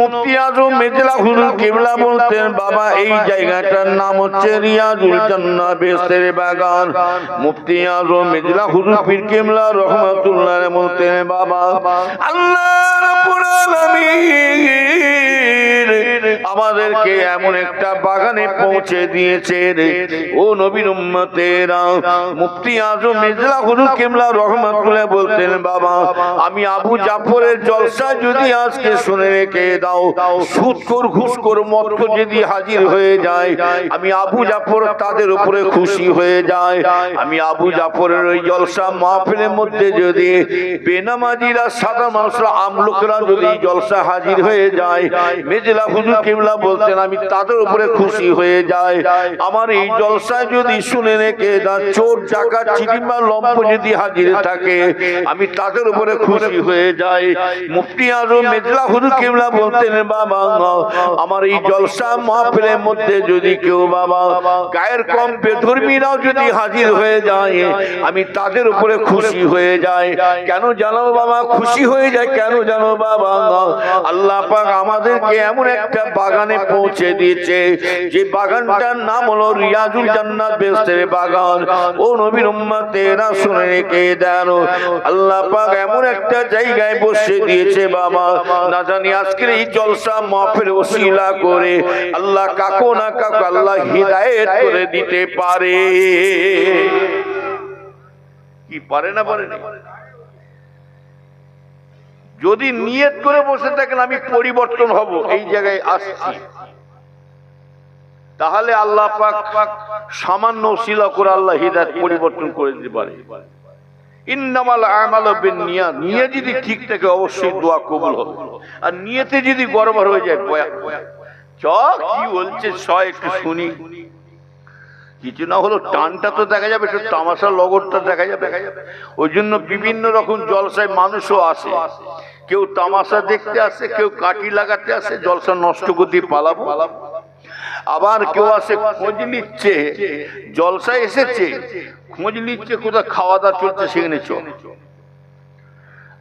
মুফতি আজম মেজলা হুজুর কিবলা বলতেন বাবা এই জায়গাটার নাম হচ্ছে রিয়াজুল জান্নাহ বেহেশতের বাগান। মুফতি আজম মেজলা হুজুর পীর কিবলা রহমাতুল্লাহ বলতেন বাবা আল্লাহ রাব্বুল আলামিন আমাদেরকে এমন একটা বাগানে পৌঁছে দিয়েছেন। ও নবীর উম্মতেরা, মুফতি আজম মেজলা হুজুর কিবলা রহমাতুল্লাহ বলতেন বাবা আমি আবু জাফরের জলসা যদি আজকে শুনে রেখে দাও, সুদখোর ঘুষখোর মদখোর যদি হাজির হয়ে যায়, আমি আবু জাফর তাদের উপরে খুশি হয়ে যায়। আমি আবু জাফরের ওই জলসা মাহফিলের মধ্যে যদি বেনামাজিরা সাদা মানুষরা আমলোকরা যদি জলসা হাজির হয়ে যায়, মেজলা হুজুর কিবলা বলতেন আমি তাদের উপরে খুশি হয়ে যায়। আমার এই জলসায় যদি শুনে রেখে দাও, চোর ডাকাত চিটিমা লম্প যদি হাজির থাকে, আমি তাদের উপরে খুশি হয়ে যায়। মুফতি আজম মেজলা হুজুর কিবলা বলতেন বাবা আমার এই জলসা মাহফিলের মধ্যে যদি কেউ বাবা গায়ের কম বেধর্মীরাও যদি হাজির হয়ে যায়, আমি তাদের উপরে খুশি হয়ে যায়। কেন জানো বাবা খুশি হয়ে যায়? কেন জানো বাবা? আল্লাহ পাক আমাদেরকে এমন একটা বাগানে পৌঁছে দিয়েছে যে বাগানটার নাম হলো রিয়াজুল জান্নাত বেহেশতের বাগান। ও নবীর উম্মতেরা শুনে রেখে দেন, আল্লাহ পাক এমন একটা জায়গায় বসে দিয়েছে বাবা, না জানি আজকের এই জলসা মাহফিল ওসিলা করে আল্লাহ কাকো না কাকো আল্লাহ হিদায়েত করে দিতে পারে। কি পারে না পারে না? যদি নিয়ত করে বসে থাকেন আমি পরিবর্তন হব, এই জায়গায় আসছি, তাহলে আল্লাহ পাক সামান্য ওসিলা করে আল্লাহ হিদায়াত পরিবর্তন করে দিতে পারে। ইন্নামাল আমালু বিন্নিয়াত, নিয়ত যদি ঠিক থাকে অবশ্যই দোয়া কবুল হবে। আর নিয়তে যদি গড়বড় হয়ে যায়, কি বলছে একটু শুনি, কিছু না হলো টানটা তো দেখা যাবে, একটু তামাশা লগরটা দেখা যাবে। ওই জন্য বিভিন্ন রকম জলসায় মানুষও আসে, কেউ তামাশা দেখতে আসে, কেউ কাঠি লাগাতে আসে, জলসা নষ্ট করতে পালাবো। আবার কেউ আসে খোঁজ নিচ্ছে, জলসায় এসেছে খোঁজ নিচ্ছে কোথায় খাওয়া দাওয়া চলছে সেখানে চল।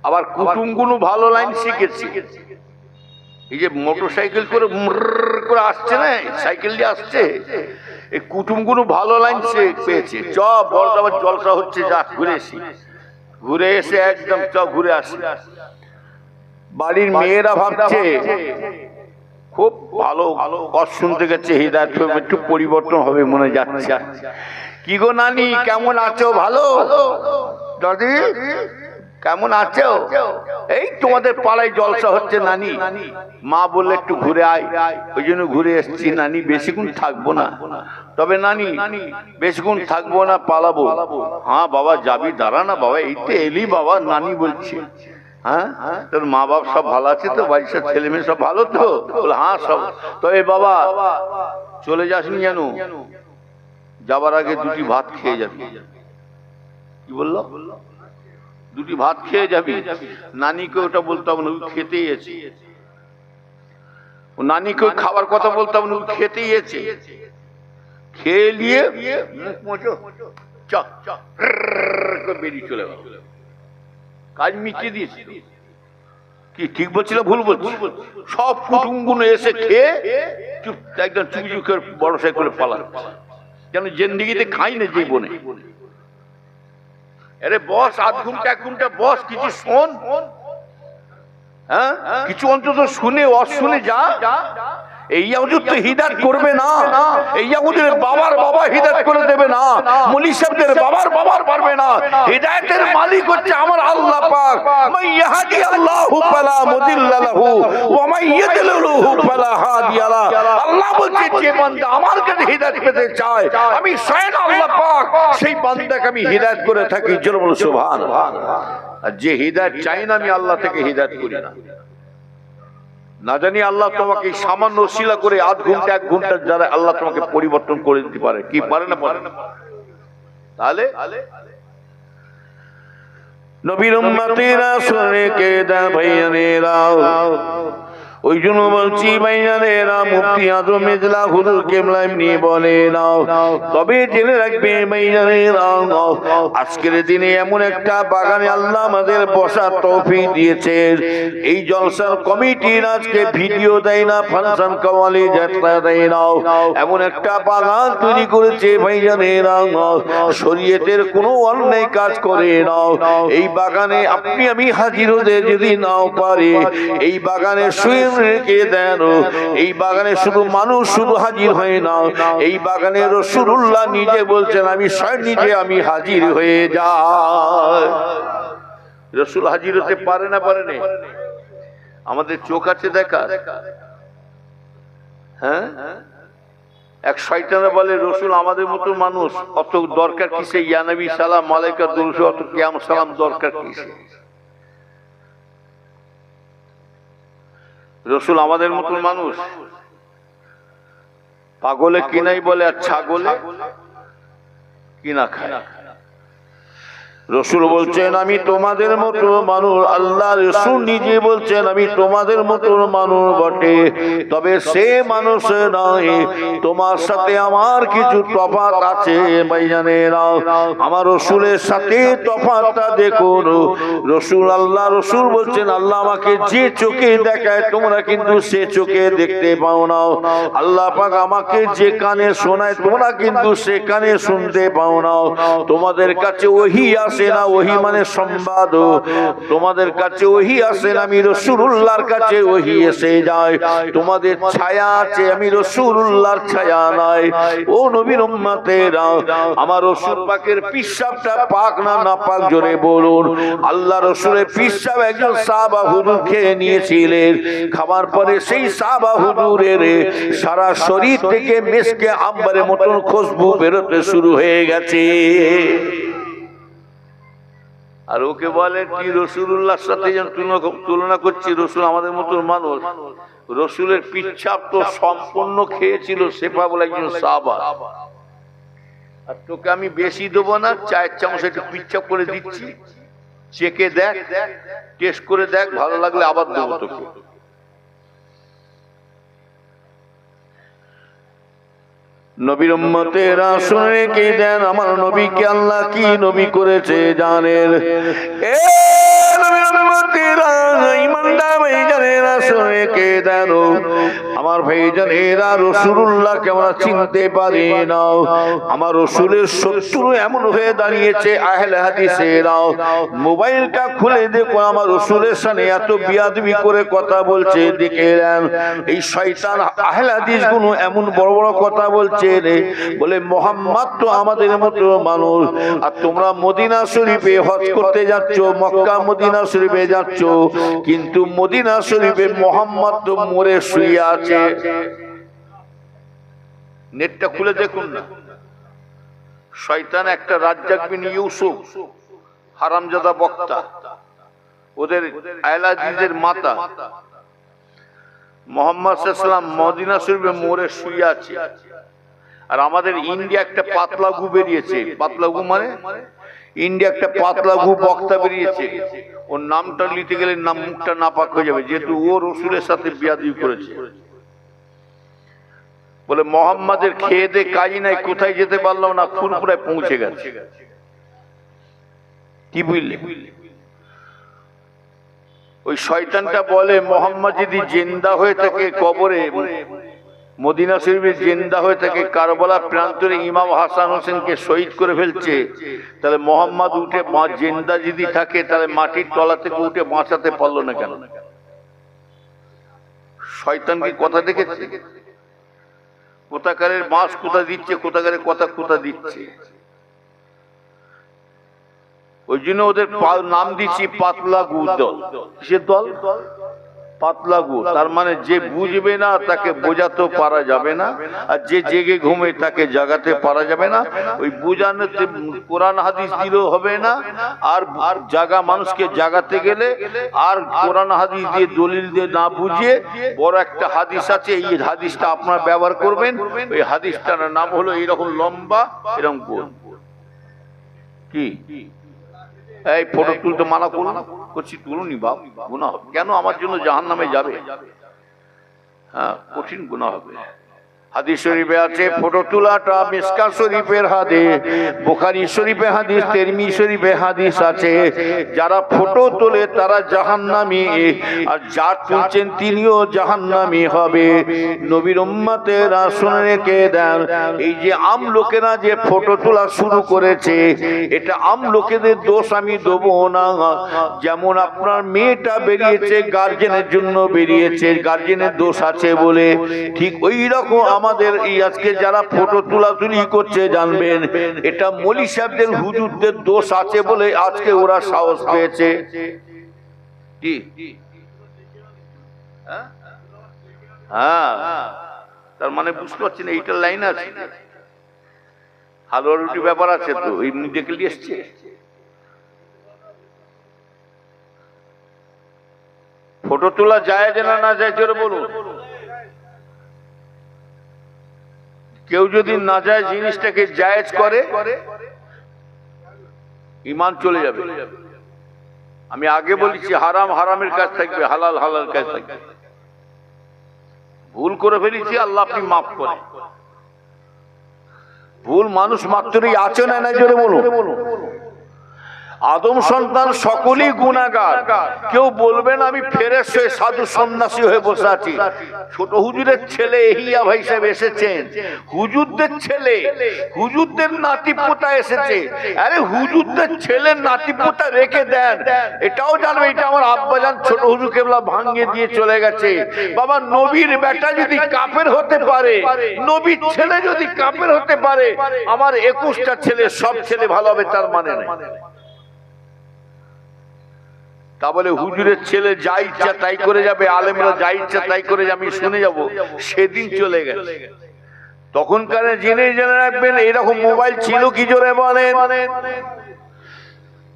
আবার কুটুমগুলো ভালো লাইন শিখেছে, এই যে মোটর সাইকেল করে করে আসছে না, সাইকেল দিয়ে আসছে, এই কুটুমগুলো ভালো লাইন পেয়েছে। চ বড় জলসা হচ্ছে, যা ঘুরে এসি, ঘুরে এসে একদম চ ঘুরে আসি। বাড়ির মেয়েরা ভাবছে খুব ভালো কষ্ট শুনতে গেছে, হিদায়াত একটু পরিবর্তন হবে মনে যাচ্ছে। কি গো নানি কেমন আছো? ভালো। দাদি কেমন আছো? এই তোমাদের পাড়ায় জলসা হচ্ছে নানি। মা বললে একটু ঘুরে আয়, ওই জন্য ঘুরে এসছি। নানি বেশিক্ষণ থাকবো না, তবে নানি বেশিক্ষণ থাকবো না, পালাবো। হ্যাঁ বাবা যাবি, দাঁড়া না বাবা, এই তো এলি বাবা, নানি বলছে। হ্যাঁ তোর মা বাপ সব ভালো আছে তো? বাড়ির সব ছেলে মেয়ে সব ভালো তো? হ্যাঁ সব। তবে বাবা চলে যাসনি যেন, যাবার আগে দুটি ভাত খেয়ে যাবি। কি বললো? দুটি ভাত খেয়ে যাবি। নানিকে ওটা বলতাম না, খেতেই এসে। নানিকে খাবার কথা বলতাম না, খেতেই এসে। খেয়ে নিয়ে মুখ মোছো, বেরিয়ে চলে গেল, কাজ মিটিয়ে দিয়েছি। কি ঠিক বলছিল ভুল বলছি? সব কুটুমগুলো এসে খেয়ে চুপ একদম চুপি চুপ করে বড় সাইকেলে পালান, যেন জিন্দেগিতে খাই না জীবনে। আরে বস, আধ ঘন্টা এক ঘন্টা বস, কিছু শোন, হ্যাঁ কিছু অন্তত শুনে অশুনে যা। এই হুজুর তো হিদায়াত করবে না, এই হুজুরের বাবার বাবা হিদায়াত করে দেবে না, মুলি সাহেবদের বাবার বাবার পারবে না। হিদায়াতের মালিক হচ্ছে আমার আল্লাহ পাক। মান ইয়াহদি আল্লাহু ফালা মুদিল্লা লাহু ওয়া মান ইউদ্লিলহু ফালা হাদিয়া লা। আল্লাহ বলছে যে বান্দা আমার কাছে হিদায়াত পেতে চায়, আমি স্বয়ং আল্লাহ পাক সেই বান্দাকে আমি হিদায়াত করে থাকি। জোরে বলো সুবহানাল্লাহ। আর যে হিদায়াত চাই না, আমি আল্লাহ থেকে হিদায়াত করি না। না জানি আল্লাহ তোমাকে সামান্য ওসিলা করে আধ ঘন্টা এক ঘন্টা যারা আল্লাহ তোমাকে পরিবর্তন করে দিতে পারে। কি পারে না? পারে না। তাহলে নবীর উম্মতেরা শুনে কে দা ভাইয়ানেরা, ওই জন্য বলছি ভাইজানেরা, মুফতি আজম মেজলা হুজুর কেবলা এমনি বলে নাও। তবে জেনে রাখবে ভাইজানেরা, আজকের দিনে এমন একটা বাগানে আল্লাহ আমাদের বসার তৌফিক দিয়েছে। এই জলসার কমিটির আজকে ভিডিও দেয় না, ফাংশন কাওয়ালি যাত্রা দেয় না, এমন একটা বাগান তৈরি করেছে ভাইজানেরা, শরীয়তের কোনো অন্যায় কাজ করে না। এই বাগানে আপনি আমি হাজির হতে যদি নাও পারে, এই বাগানে শুয়ে রেখে দেন। এই বাগানে শুধু মানুষ শুধু হাজির হয় না, এই বাগানে রাসূলুল্লাহ নিজে বলছেন আমি স্বয়ং নিজে আমি হাজির হয়ে যাই। রাসূল হাজির হতে পারে না, পারে না? আমাদের চোখ আছে দেখা? হ্যাঁ, এক শয়তানে বলে রাসূল আমাদের মতো মানুষ, অত দরকার কিসে ইয়া নবী সালাম আলাইকা দুরূদ অত কিয়াম সালাম দরকার কিসে? রাসূল আমাদের মতো মানুষ। পাগলে কিনাই বলে আর ছাগলে কিনা খায়। রাসূল বলছেন আমি তোমাদের মতো মানুষ, আল্লাহ রাসূল নিজে বলছেন আমি তোমাদের মতো মানুষ বটে, তবে সে মানুষ নয়, তোমার সাথে আমার কিছু তফাৎ আছে ভাইজানেরা। আমার রাসূলের সাথে তফাৎটা দেখুন। রাসূল আল্লাহ রাসূল বলছেন আল্লাহ আমাকে যে চোখে দেখায় তোমরা কিন্তু সে চোখে দেখতে পাও না, আল্লাহ পাক আমাকে যে কানে শোনায় তোমরা কিন্তু সে কানে শুনতে পাও না। তোমাদের কাছে ওহী আসে না, ওহী মানে সংবাদ, তোমাদের কাছে ওহী আসে না, আমি রাসূলুল্লাহর কাছে ওহী এসে যায়। তোমাদের ছায়া আছে, আমি রাসূলুল্লাহর ছায়া নাই। ও নবীর উম্মতেরা, আমার রাসূল পাকের পিশাবটা পাক না নাপাক জোরে বলুন। আল্লাহ রাসূলের পিশাব একজন সাহাবা হুজুর খেয়ে নিয়েছিলেন, খাবার পরে সেই সাহাবা হুজুরের সারা শরীর থেকে মিশকে আম্বারের মতন খুশবু বেরোতে শুরু হয়ে গেছে। আর ওকে বলে কি রাসূলুল্লাহর সাথে তুলনা করছি, রাসূল আমাদের মতো মানুষ। রাসূলের পিচ্ছাপ তো সম্পূর্ণ খেয়েছিল সেফা বলে একজন সাহাবা। আর তোকে আমি বেশি দেবো না, 4 চামচ একটু পিচ্ছাপ করে দিচ্ছি, চেকে দেখ, টেস্ট করে দেখ, ভালো লাগলে আবার দেবো তোকে। নবীর উম্মতেরা শুনে কি দেন, আমার নবীকে আল্লাহ কি নবী করেছে জানেন? এ নবীর উম্মতেরা ঈমানদার ভাইজানেরা শুনে কি দেন, আমার ভাইজানেরা রাসূলুল্লাহকে আমরা চিনতে পারি না। আমার রাসূলের শত্রু এমন হয়ে দাঁড়িয়েছে আহলে হাদিসেরা, মোবাইলটা খুলে দেখো আমার রাসূলের সামনে এত বিয়াদবি করে কথা বলছে। দেখেন এই শয়তান আহলে হাদিসগুলো এমন বড় বড় কথা বলছে, বলে মোহাম্মদ তো আমাদের মতো মানুষ, আর তোমরা মদিনা শরীফে হজ করতে যাচ্ছ, মক্কা মদিনা শরীফে যাচ্ছ, কিন্তু মদিনা শরীফে মোহাম্মদ তো মরে শুয়ে আছে। নেটটা খুলে দেখুন না, শয়তান একটা রাজ্জাক বিন ইউসুফ হারামজাদা বক্তা, ওদের আয়লাজিদের মাতা, মোহাম্মদ সাল্লাল্লাহু আলাইহি ওয়াসাল্লাম মদিনা শরীফে মরে শুয়ে আছে। আর আমাদের ইন্ডিয়া একটা পাতলা গু বেরিয়েছে, পাতলা গু মানে ইন্ডিয়া একটা পাতলা গু বক্তা বেরিয়েছে, ওর নামটা নিতে গেলে নাম মুখটা নাপাক হয়ে যাবে, যেহেতু ও রাসূলের সাথে বিয়াদবি করেছে। বলে মোহাম্মদের খেয়ে দে কাজই নাই, কোথায় যেতে পারলাম না, ফুরফুরায় পৌঁছে গেছে। কি বুঝলে? ওই শয়তানটা বলে মোহাম্মদ যদি জিন্দা হয়ে থাকে কবরে, মদিনা শরীফে জিন্দা হয়ে থাকে, কারবালা প্রান্তরে ইমাম হাসান হোসেনকে শহীদ করে ফেলছে, তাহলে মোহাম্মদ উঠে জিন্দা যদি থাকে তাহলে মাটির তলা থেকে উঠে বাঁচাতে পারলো না কেন? শয়তান কি কথা দেখেছে? কোথাকারের বাঁশ কোথা দিচ্ছে, কোথাকারের কথা কোথা দিচ্ছে। ওই জন্য ওদের নাম দিচ্ছি পাতলা গু দল। কিসের দল? পাতলা গু। তার মানে যে বুঝবে না তাকে বোঝাতে পারা যাবে না, আর যে জেগে ঘুমে তাকে জাগাতে পারা যাবে না। ওই বুঝানোতে কোরআন হাদিস দিলেও হবে না, আর জাগা মানুষকে জাগাতে গেলে আর কোরআন হাদিস দিয়ে দলিল দিয়ে না বুঝিয়ে বড় একটা হাদিস আছে, এই হাদিসটা আপনারা ব্যবহার করবেন। ওই হাদিসটার নাম হলো এইরকম লম্বা, এরকম গোল। কি এই ফটো তুলতে মানা করছি, তুলুনি বাপ, গুনাহ হবে। কেন? আমার জন্য জাহান্নামে যাবে। কঠিন গুনাহ হবে। হাদিস শরীফে আছে ফটো তোলাটা মিশকাত শরীফের হাদিস, বুখারী শরীফে হাদিস, তিরমিজি শরীফে হাদিস আছে, যারা ফটো তোলে তারা জাহান্নামী, আর যার তুলছেন তিনিও জাহান্নামী হবে। নবীর উম্মতেরা শুনে রেখে দেন, এই যে আম লোকেরা যে ফটো তোলা শুরু করেছে, এটা আম লোকেদের দোষ আমি দেবো না। যেমন আপনার মেয়েটা বেরিয়েছে গার্জেনের জন্য বেরিয়েছে, গার্জেনের দোষ আছে বলে, ঠিক ওই রকম আমাদের এই আজকে যারা ফটো তোলাতুলি করছে জানবেন এটা মৌলী সাহেবদের হুজুরদের দোষ আছে বলে আজকে ওরা সাহস পেয়েছে। কি তার মানে বুঝতে পারছি না, এইটার লাইন আছে, হালুয়া রুটি ব্যাপার আছে তো, এই দেখে নিয়ে এসছে। ফটো তোলা যায় যে না যায় জোরে বলুন। কেউ যদি না যায় জিনিসটাকে জায়েজ করে, ঈমান চলে যাবে। আমি আগে বলেছি হারাম হারামের কাজ থাকবে, হালাল হালাল কাজ থাকবে। ভুল করে ফেলেছি, আল্লাহ আপনি মাফ করেন। ভুল মানুষ মাত্রই আছে না না জোরে বলুন। আদম সন্তান সকলেই গুনাহগার, কেউ বলবেন আমি ফেরেশ হয়ে সাধু সন্ন্যাসী হয়ে বসে আছি। ছোট হুজুরের ছেলে এহিয়া ভাই সাহেব এসেছেন, হুজুরদের ছেলে, হুজুরদের নাতি পোতা এসেছে। আরে হুজুরদের ছেলের নাতি পোতা রেখে দেন, এটাও জানবে এটা আমার আব্বাজান ছোট হুজুর কেবলা ভাঙিয়ে দিয়ে চলে গেছে। বাবা নবীর বেটা যদি কাফের হতে পারে, নবীর ছেলে যদি কাফের হতে পারে, আমার 21টা ছেলে সব ছেলে ভালো হবে তার মানে নেই। তা বলে হুজুরের ছেলে যা ইচ্ছা তাই করে যাবে, আলেমরা যা ইচ্ছা তাই করে যাবে, আমি শুনে যাব, সেদিন চলে গেছে। তখনকার জেনে রাখবেন এরকম মোবাইল ছিল কি জোরে বলেন?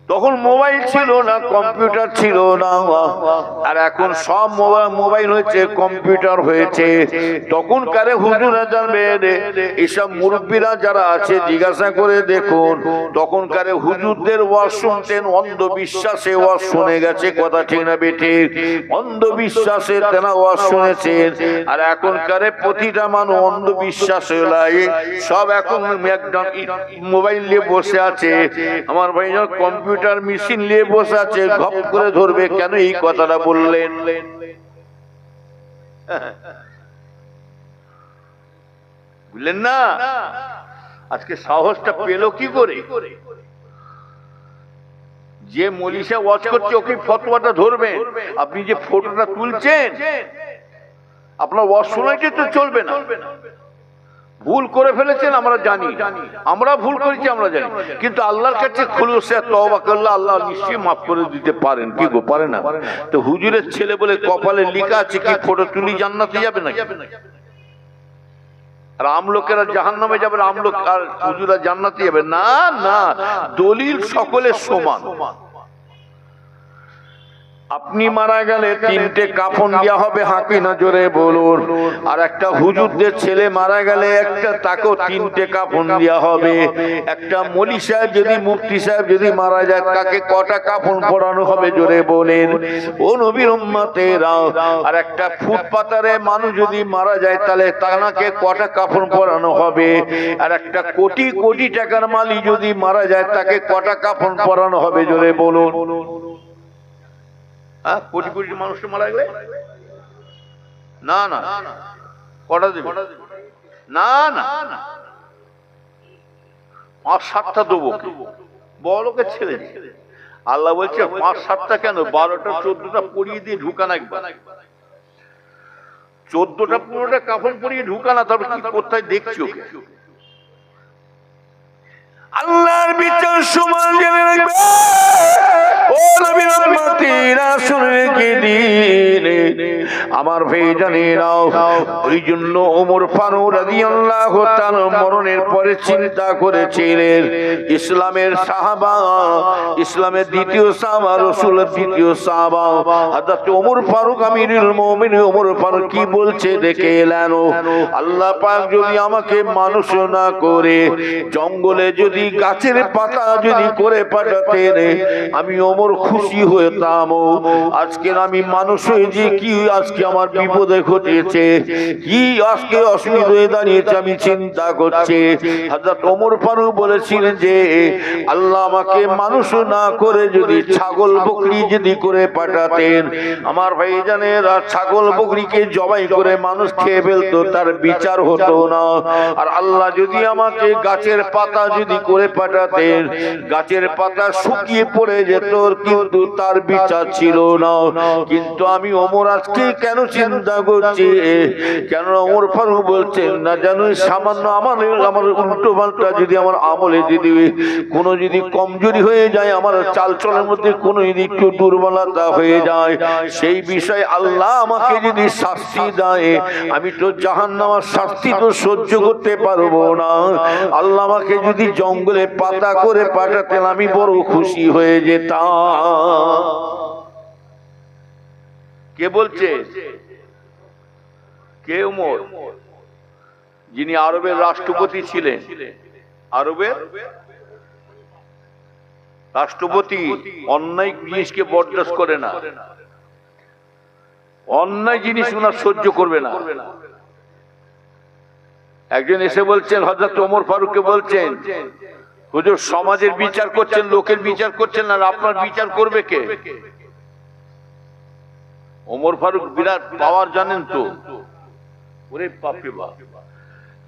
তখন মোবাইল ছিল না, কম্পিউটার ছিল না, আর এখন সব মোবাইল হয়েছে, কম্পিউটার হয়েছে। তখনকার হুজুরা জানবেন, এইসব মুরব্বীরা যারা আছে জিজ্ঞাসা করে দেখুন, তখনকার হুজুরদের ওয়াজ শুনতেন, অন্ধবিশ্বাসে ওয়াজ শুনে গেছে, কথা ঠিক না বেঠিক? অন্ধবিশ্বাসে তেনা ওয়াজ শুনেছেন। আর এখনকার প্রতিটা মানুষ অন্ধবিশ্বাসে সব এখন একদম মোবাইল নিয়ে বসে আছে। আমার ভাই কম্পিউটার মেশিন নিয়ে বসে আছে, ঘপ করে ধরবে কেন এই কথাটা বললেন। বুঝলেন না? আজকে সাহসটা পেল কি করে? যে মলিশা ওয়াজ করছে ওকে ফতোয়াটা ধরবেন, আপনি যে ফটোটা তুলছেন আপনার ওয়াজ শোনাইতে তো চলবে না। ভুল করে ফেলেছেন আমরা জানি, আমরা ভুল করেছি আমরা জানি, কিন্তু আল্লাহর কাছে খুলুসে তওবা করলে আল্লাহ নিশ্চয়ই মাফ করে দিতে পারেন। কি গো, পারে না? তো হুজুরের ছেলে বলে কপালে লেখা আছে কি ফটো তুলি জান্নাতে যাবে না? আর আমলোকেরা জাহান্নামে যাবে, আমলোক আর হুজুরা জান্নাতে যাবে না? না, দলিল সকলের সমান। আপনি মারা গেলে 3টে কাফন দেওয়া হবে, হাঁকি না জোরে বলুন। আর একটা হুজুরদের ছেলে মারা গেলে একটা তাকেও 3টে কাফন দেওয়া হবে। একটা মলি সাহেব যদি, মুফতি সাহেব যদি মারা যায়, তাকে কটা কাফন পরানো হবে জোরে বলেন ও নবীর উম্মতেরা? আর একটা ফুটপাতারে মানুষ যদি মারা যায় তাহলে তাকে কটা কাফন পরানো হবে? আর একটা কোটি কোটি টাকার মালিক যদি মারা যায় তাকে কটা কাফন পরানো হবে জোরে বলুন? কোটি কোটি মানুষ মারা গেলে না না কটা দেবে? না না, 5-7টা দেবো, বড়কে ছেড়ে। আল্লাহ বলছে 5-7টা কেন, 12টা 14টা পরিয়ে দিয়ে ঢুকান একবার। 14টা 15টা কাফন পরিয়ে ঢুকানা, তবে কি কোথায় দেখছি ওকে? আল্লাহর বিচার সমান জেনে রাখবে ও নবীর উম্মতিরা, শুনে কি দিন আমার ভাই জানে নাও। ওই জন্য ওমর ফারুক রাদিয়াল্লাহু তাআলা মরণের পরে চিন্তা করেছিলেন, ইসলামের সাহাবা, ইসলামের দ্বিতীয় সাহাবা, রাসূলের দ্বিতীয় সাহাবা হযরত ওমর ফারুক আমিরুল মুমিনিন ওমর ফারুক কি বলছে দেখে এলেন। আল্লাহ পাক যদি আমাকে মানুষ না করে জঙ্গলে যদি গাছের পাতা যদি করে পাঠাতেন, আমি ওমর খুশি হতাম। আজকে আমি মানুষ হয়ে যে কি আজকে আমার বিপদে ঘটেছে, কি আজকে অসুবিধা হয়ে দাঁড়িয়েছে, আমি চিন্তা করছি। হযরত ওমর ফারুক বলেছিলেন যে আল্লাহ আমাকে মানুষ না করে যদি ছাগল বকরি যদি করে পাঠাতেন, আমার ভাইজানেরা ছাগল বকরিকে জবাই করে মানুষ খেয়ে ফেলতো, তার বিচার হতো না। আর আল্লাহ যদি আমাকে গাছের পাতা যদি করে পাঠাতেন, গাছের পাতা শুকিয়ে পড়ে যেত, কিন্তু তার বিচার ছিল না। কিন্তু আমি ওমর আজকে কেন চিন্তা করছি, কেন ওমর ফারুক বলছেন না জানো সামান্য আমার উল্টো পাল্টা যদি আমার আমলে যদি কোনো যদি কমজোরি হয়ে যায়, আমার চালচলের মধ্যে কোনো যদি একটু দুর্বলতা হয়ে যায়, সেই বিষয়ে আল্লাহ আমাকে যদি শাস্তি দেয়, আমি তো জাহান্নামের শাস্তি তো সহ্য করতে পারবো না। আল্লাহ আমাকে যদি জঙ্গলে পাতা করে পাঠাতেন, আমি বড় খুশি হয়ে যেতাম। কে বলছে? কে ওমর? যিনি আরবের রাষ্ট্রপতি ছিলেন। আরবের রাষ্ট্রপতি অন্যায় জিনিসকে বরদাস্ত করে না, অন্যায় জিনিস ওনার সহ্য করবে না। একজন এসে বলছেন, হযরত ওমর ফারুককে বলছেন, হুজুর সমাজের বিচার করছেন, লোকের বিচার করছেন না, আপনার বিচার করবে কে? ওমর ফারুক বিরাট পাওয়ার জানেন তো। ওরে বাপরে বাপ,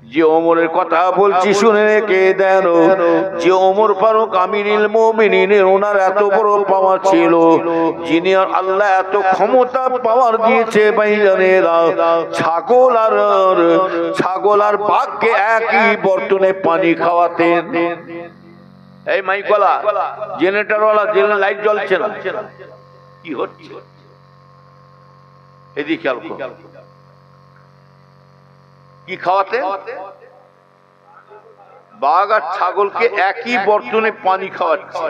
যে ওমরের কথা বলছি শুনে রেখে দেন, যে ওমর ফারুক আমিরুল মুমিনিনের, ওনার এত বড় পাওয়ার ছিল, যিনি আল্লাহ এত ক্ষমতা পাওয়ার দিয়েছে ভাইজানেরা, ছাগল আর বাঘকে একই বর্তনে পানি খাওয়াতেন। এই মাইকওয়ালা, জেনারেটরওয়ালা, লাইট জ্বলছে না, কি হচ্ছে এদিকে খেয়াল করুন। কি খাওয়াতে? বাঘ আর ছাগলকে একই বর্তনে পানি খাওয়াচ্ছে।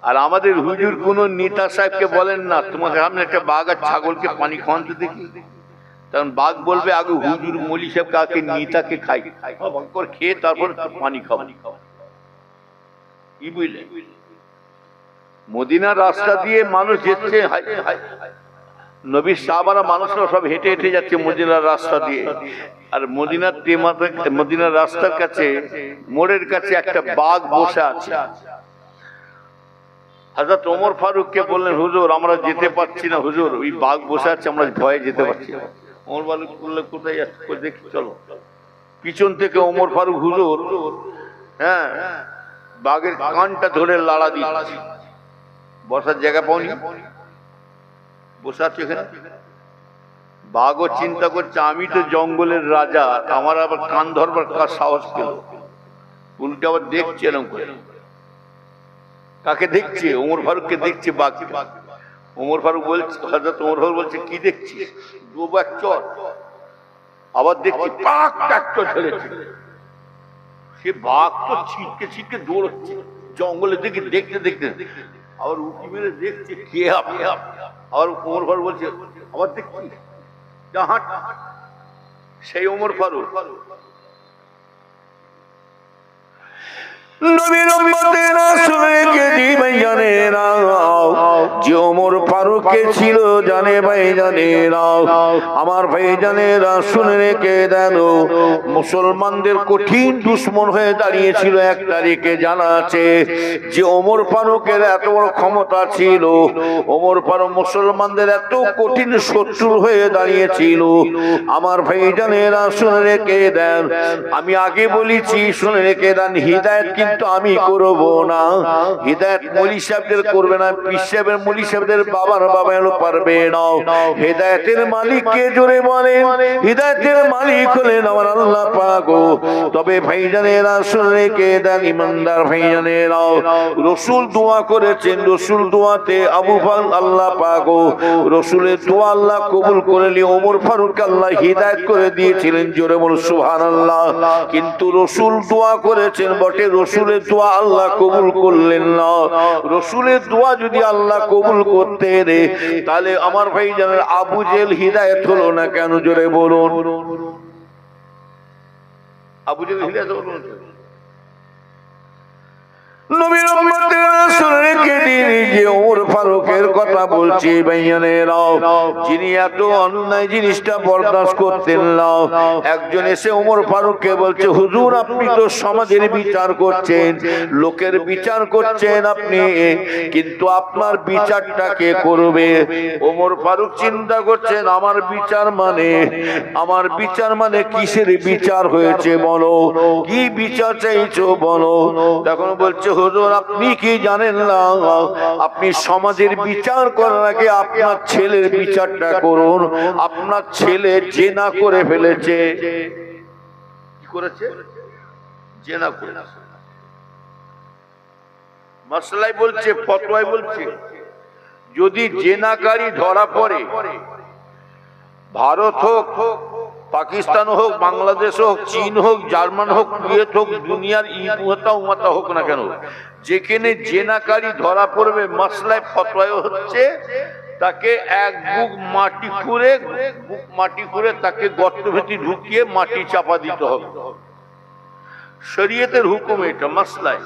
আর আমাদের হুজুর কোন নেতা সাহেবকে বলেন না, তোমাকে সামনে একটা বাঘ আর ছাগলকে পানি খাওয়াতে দেখি, তখন বাঘ বলবে আগে হুজুর মৌলী সাহেব কাকে নেতাকে খাই, খেয়ে তারপর পানি খাওয়া। কি বুঝলেন? মদিনার রাস্তা দিয়ে মানুষ যাচ্ছে, নবীর সাহাবারা মানুষরা সব হেঁটে হেঁটে যাচ্ছে মদিনার রাস্তা দিয়ে, আর মদিনার রাস্তার কাছে মোড়ের কাছে একটা বাঘ বসে আছে। হযরত ওমর ফারুককে বললেন, হুজুর আমরা যেতে পারছি না, হুজুর ওই বাঘ বসে আছে, আমরা ভয়ে যেতে পারছি না। ওমর ফারুক বললে কোথায় যাচ্ছে? দেখি চলো। পিছন থেকে ওমর ফারুক হুজুর বাঘের কানটা ধরে লাড়া দিচ্ছে। বসার জায়গা পাওনি, বসে আছে এখানে। বাঘও চিন্তা করছে আমি তো জঙ্গলের রাজা, আমার আবার কান ধরবার কার সাহস পেল? উল্টে আবার দেখছে এরকম করে। কাকে দেখছে? ওমর ফারুককে দেখছে বাঘ। ওমর ফারুক বলছে, হযরত ওমর ফারুক বলছে কি দেখছি? দুবার চর। আবার দেখছি পাক ট্রাক্টর ছেড়েছে। সে বাঘ তো ছিটকে ছিটকে দৌড়চ্ছে জঙ্গলে, দেখি দেখতে দেখতে আবার উঁকি মেরে দেখছে কে আপনি। আবার ওমর ফারুক বলছে আবার দেখছি হাঁট। সেই ওমর ফারুক নবীর উম্মতেরা শুনে রেখে দি ভাইজানেরা, যে ওমর ফারুককে ছিল জানে ভাইজানেরা, আমার ভাইজানেরা শুনে রেখে দেন, মুসলমানদের কঠিন দুশ্মন হয়ে দাঁড়িয়েছিল। এক তারিখে জানা আছে যে ওমর ফারুকের এত বড় ক্ষমতা ছিল, ওমর ফারুক মুসলমানদের এত কঠিন শত্রু হয়ে দাঁড়িয়েছিল। আমার ভাইজানেরা শুনে রেখে দেন, আমি আগে বলেছি শুনে রেখে দেন, হিদায়াত কিন্তু আমি করব না, হিদায়াত মৌলী সাহেবদের করবে না, পীর সাহেবের মৌলী সাহেবদের বাবার বাবা এলো পারবে না। হিদায়াতের মালিক কে জোরে বলেন? হিদায়াতের মালিক হলেন আমার আল্লাহ পাক। তবে ভাইজানেরা শুনে রেখে দেন, ইমানদার ভাইজানেরা, রাসূল দোয়া করেছেন, রাসূল দোয়াতে আবু বকর আল্লাহ পাক রাসূলের দোয়া আল্লাহ কবুল করে নিয়ে ওমর ফারুককে আল্লাহ হিদায়াত করে দিয়েছিলেন। জোরে বল সুবহানাল্লাহ। কিন্তু রাসূল দোয়া করেছেন বটে, রাসূলের দোয়া আল্লাহ কবুল করলেন না। রাসূলের দোয়া যদি আল্লাহ কবুল করতে রে, তাহলে আমার ভাই জানেন আবু জেহেল হিদায়াত হলো না কেন? জোরে বলুন। আবু জেহেল হিদায়াত হলো না। নবীর উম্মতের রাসূলকে দিয়ে যে ওমর ফারুকের কথা বলছি ভাইয়ানেরাও, যিনি এত অন্যায় জিনিসটা বরদাস্ত করতেন না, একজন এসে ওমর ফারুককে বলছে, হুজুর আপনি তো সমাজের বিচার করছেন, লোকের বিচার করছেন আপনি, কিন্তু আপনার বিচারটা কে করবে? ওমর ফারুক চিন্তা করছেন, আমার বিচার মানে কিসের বিচার হয়েছে বলো, কি বিচার চাইছো বলো? তখন বলছে, হুজুর আপনি কি জানেন না, আপনি সমাজের বিচার করার আগে আপনার ছেলের বিচারটা করুন। আপনার ছেলে জেনা করে ফেলেছে। কি করেছে? জেনা করেছে। মাসলাই বলছে, ফতোয়ায় বলছে, যদি জেনাকারী ধরা পড়ে, ভারত হোক, পাকিস্তান হোক, বাংলাদেশ হোক, চীন হোক, জার্মান হোক, কুয়েত হোক, দুনিয়ার উমাতা হোক না কেন, যেখানে জেনাকারী ধরা পড়বে, মাসলায় ফতোয়া হচ্ছে তাকে এক বুক মাটি করে তাকে গর্ত ভেতরে ঢুকিয়ে মাটি চাপা দিতে হবে। শরীয়তের হুকুম এটা। মাসলায়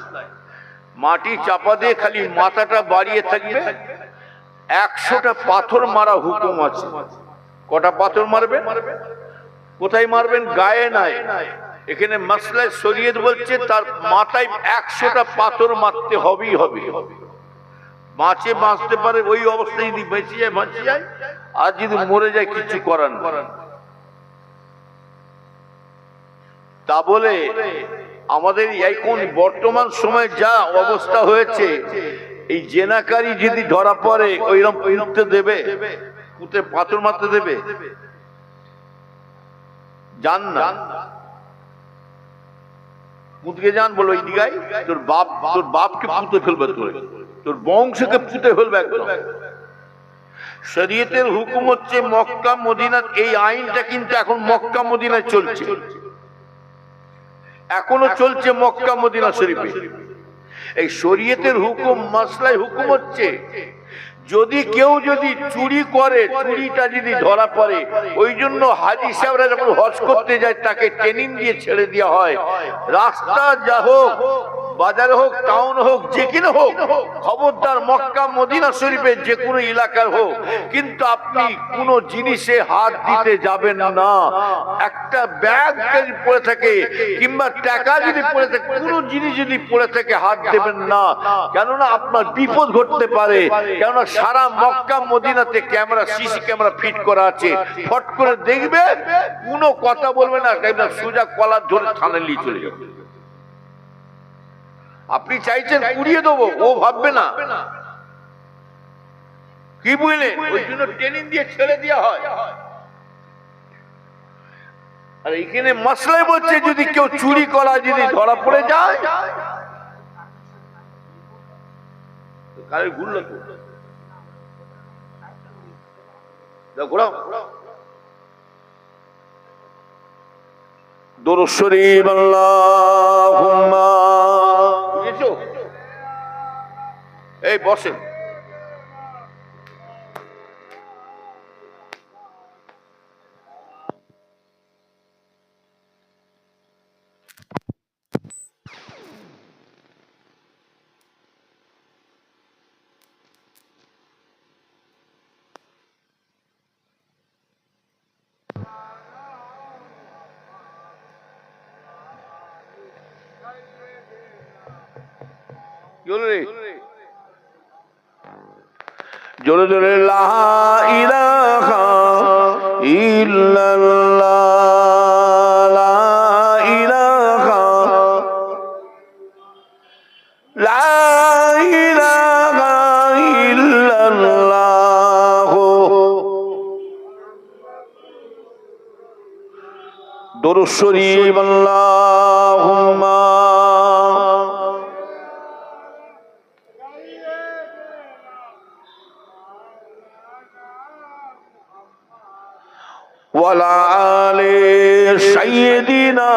মাটি চাপা দিয়ে খালি মাথাটা বাড়িয়ে থাকবে। 100টা পাথর মারা হুকুম আছে। কটা পাথর মারবে? কোথায় মারবেন? গায়ে নাই। এখানে মাসলায় শরীয়ত বলছে তার মাথায় 100টা পাথর মারতে হবেই হবে। বাঁচতে পারে ওই অবস্থায়, যদি বেঁচে যায়, আর যদি মরে যায় কিছু করার নেই। তা বলে আমাদের এখন বর্তমান সময়ে যা অবস্থা হয়েছে, এই জেনাকারী যদি ধরা পড়ে ওইরকম পুঁতে দেবে, পুঁতে পাথর মারতে দেবে? জান না, পুঁতকে যান বলো, ওই দিঘায় তোর বাপকে পুঁতে ফেলবে, তোর বংশকে পুঁতে ফেলবে একদম। শরীয়তের হুকুম হচ্ছে মক্কা মদিনা, এই আইনটা কিন্তু এখন মক্কা মদিনায় চলছে, এখনো চলছে মক্কা মদিনা শরীফে। এই শরীয়তের হুকুম, মাসলায় হুকুম হচ্ছে, যদি কেউ চুরি করে, চুরিটা যদি ধরা পড়ে, ওই জন্য হাজী সাহেবরা যখন হজ করতে যায় তাকে ট্রেনিং দিয়ে ছেড়ে দেওয়া হয়। রাস্তা যা হোক, বাজারে হোক, টাউন হোক, যেখানে হোক, খবরদার মক্কা মদিনা শরীফের যে কোনো এলাকার হোক, কিন্তু আপনি কোনো জিনিসে হাত দিতে যাবেন না। একটা ব্যাগ যদি পড়ে থাকে কিংবা টাকা যদি পড়ে থাকে, কোনো জিনিস যদি পড়ে থাকে হাত দেবেন না, কেননা আপনার বিপদ ঘটতে পারে। কেননা সারা মক্কা মদিনাতে ক্যামেরা, সিসি ক্যামেরা ফিট করা আছে। ফট করে দেখবে, কোনো কথা বলবে না, সোজা কলার ধরে থানায় নিয়ে চলে যাবে। আপনি চাইছেন পুড়িয়ে দেবো, ও ভাববে না, কি বুঝলেন? ওই জন্য ট্রেনিং দিয়ে ছেড়ে দেওয়া হয়। আর এখানে মাসলায় বলছে, যদি কেউ চুরি করা যদি ধরা পড়ে যায়, কারে ঘুরল তো ঘোরাও। দরুদ শরীফ আল্লাহুম্মা, বুঝেছো? এই বসেন। জোরে জোরে লা ইলাহা ইল্লাল্লাহ, লা ইলাহা, লা ইলাহা ইল্লাল্লাহ। দরুদ শরীফ আল্লাহুম্মা ওয়ালা আলে সাইয়্যিদিনা।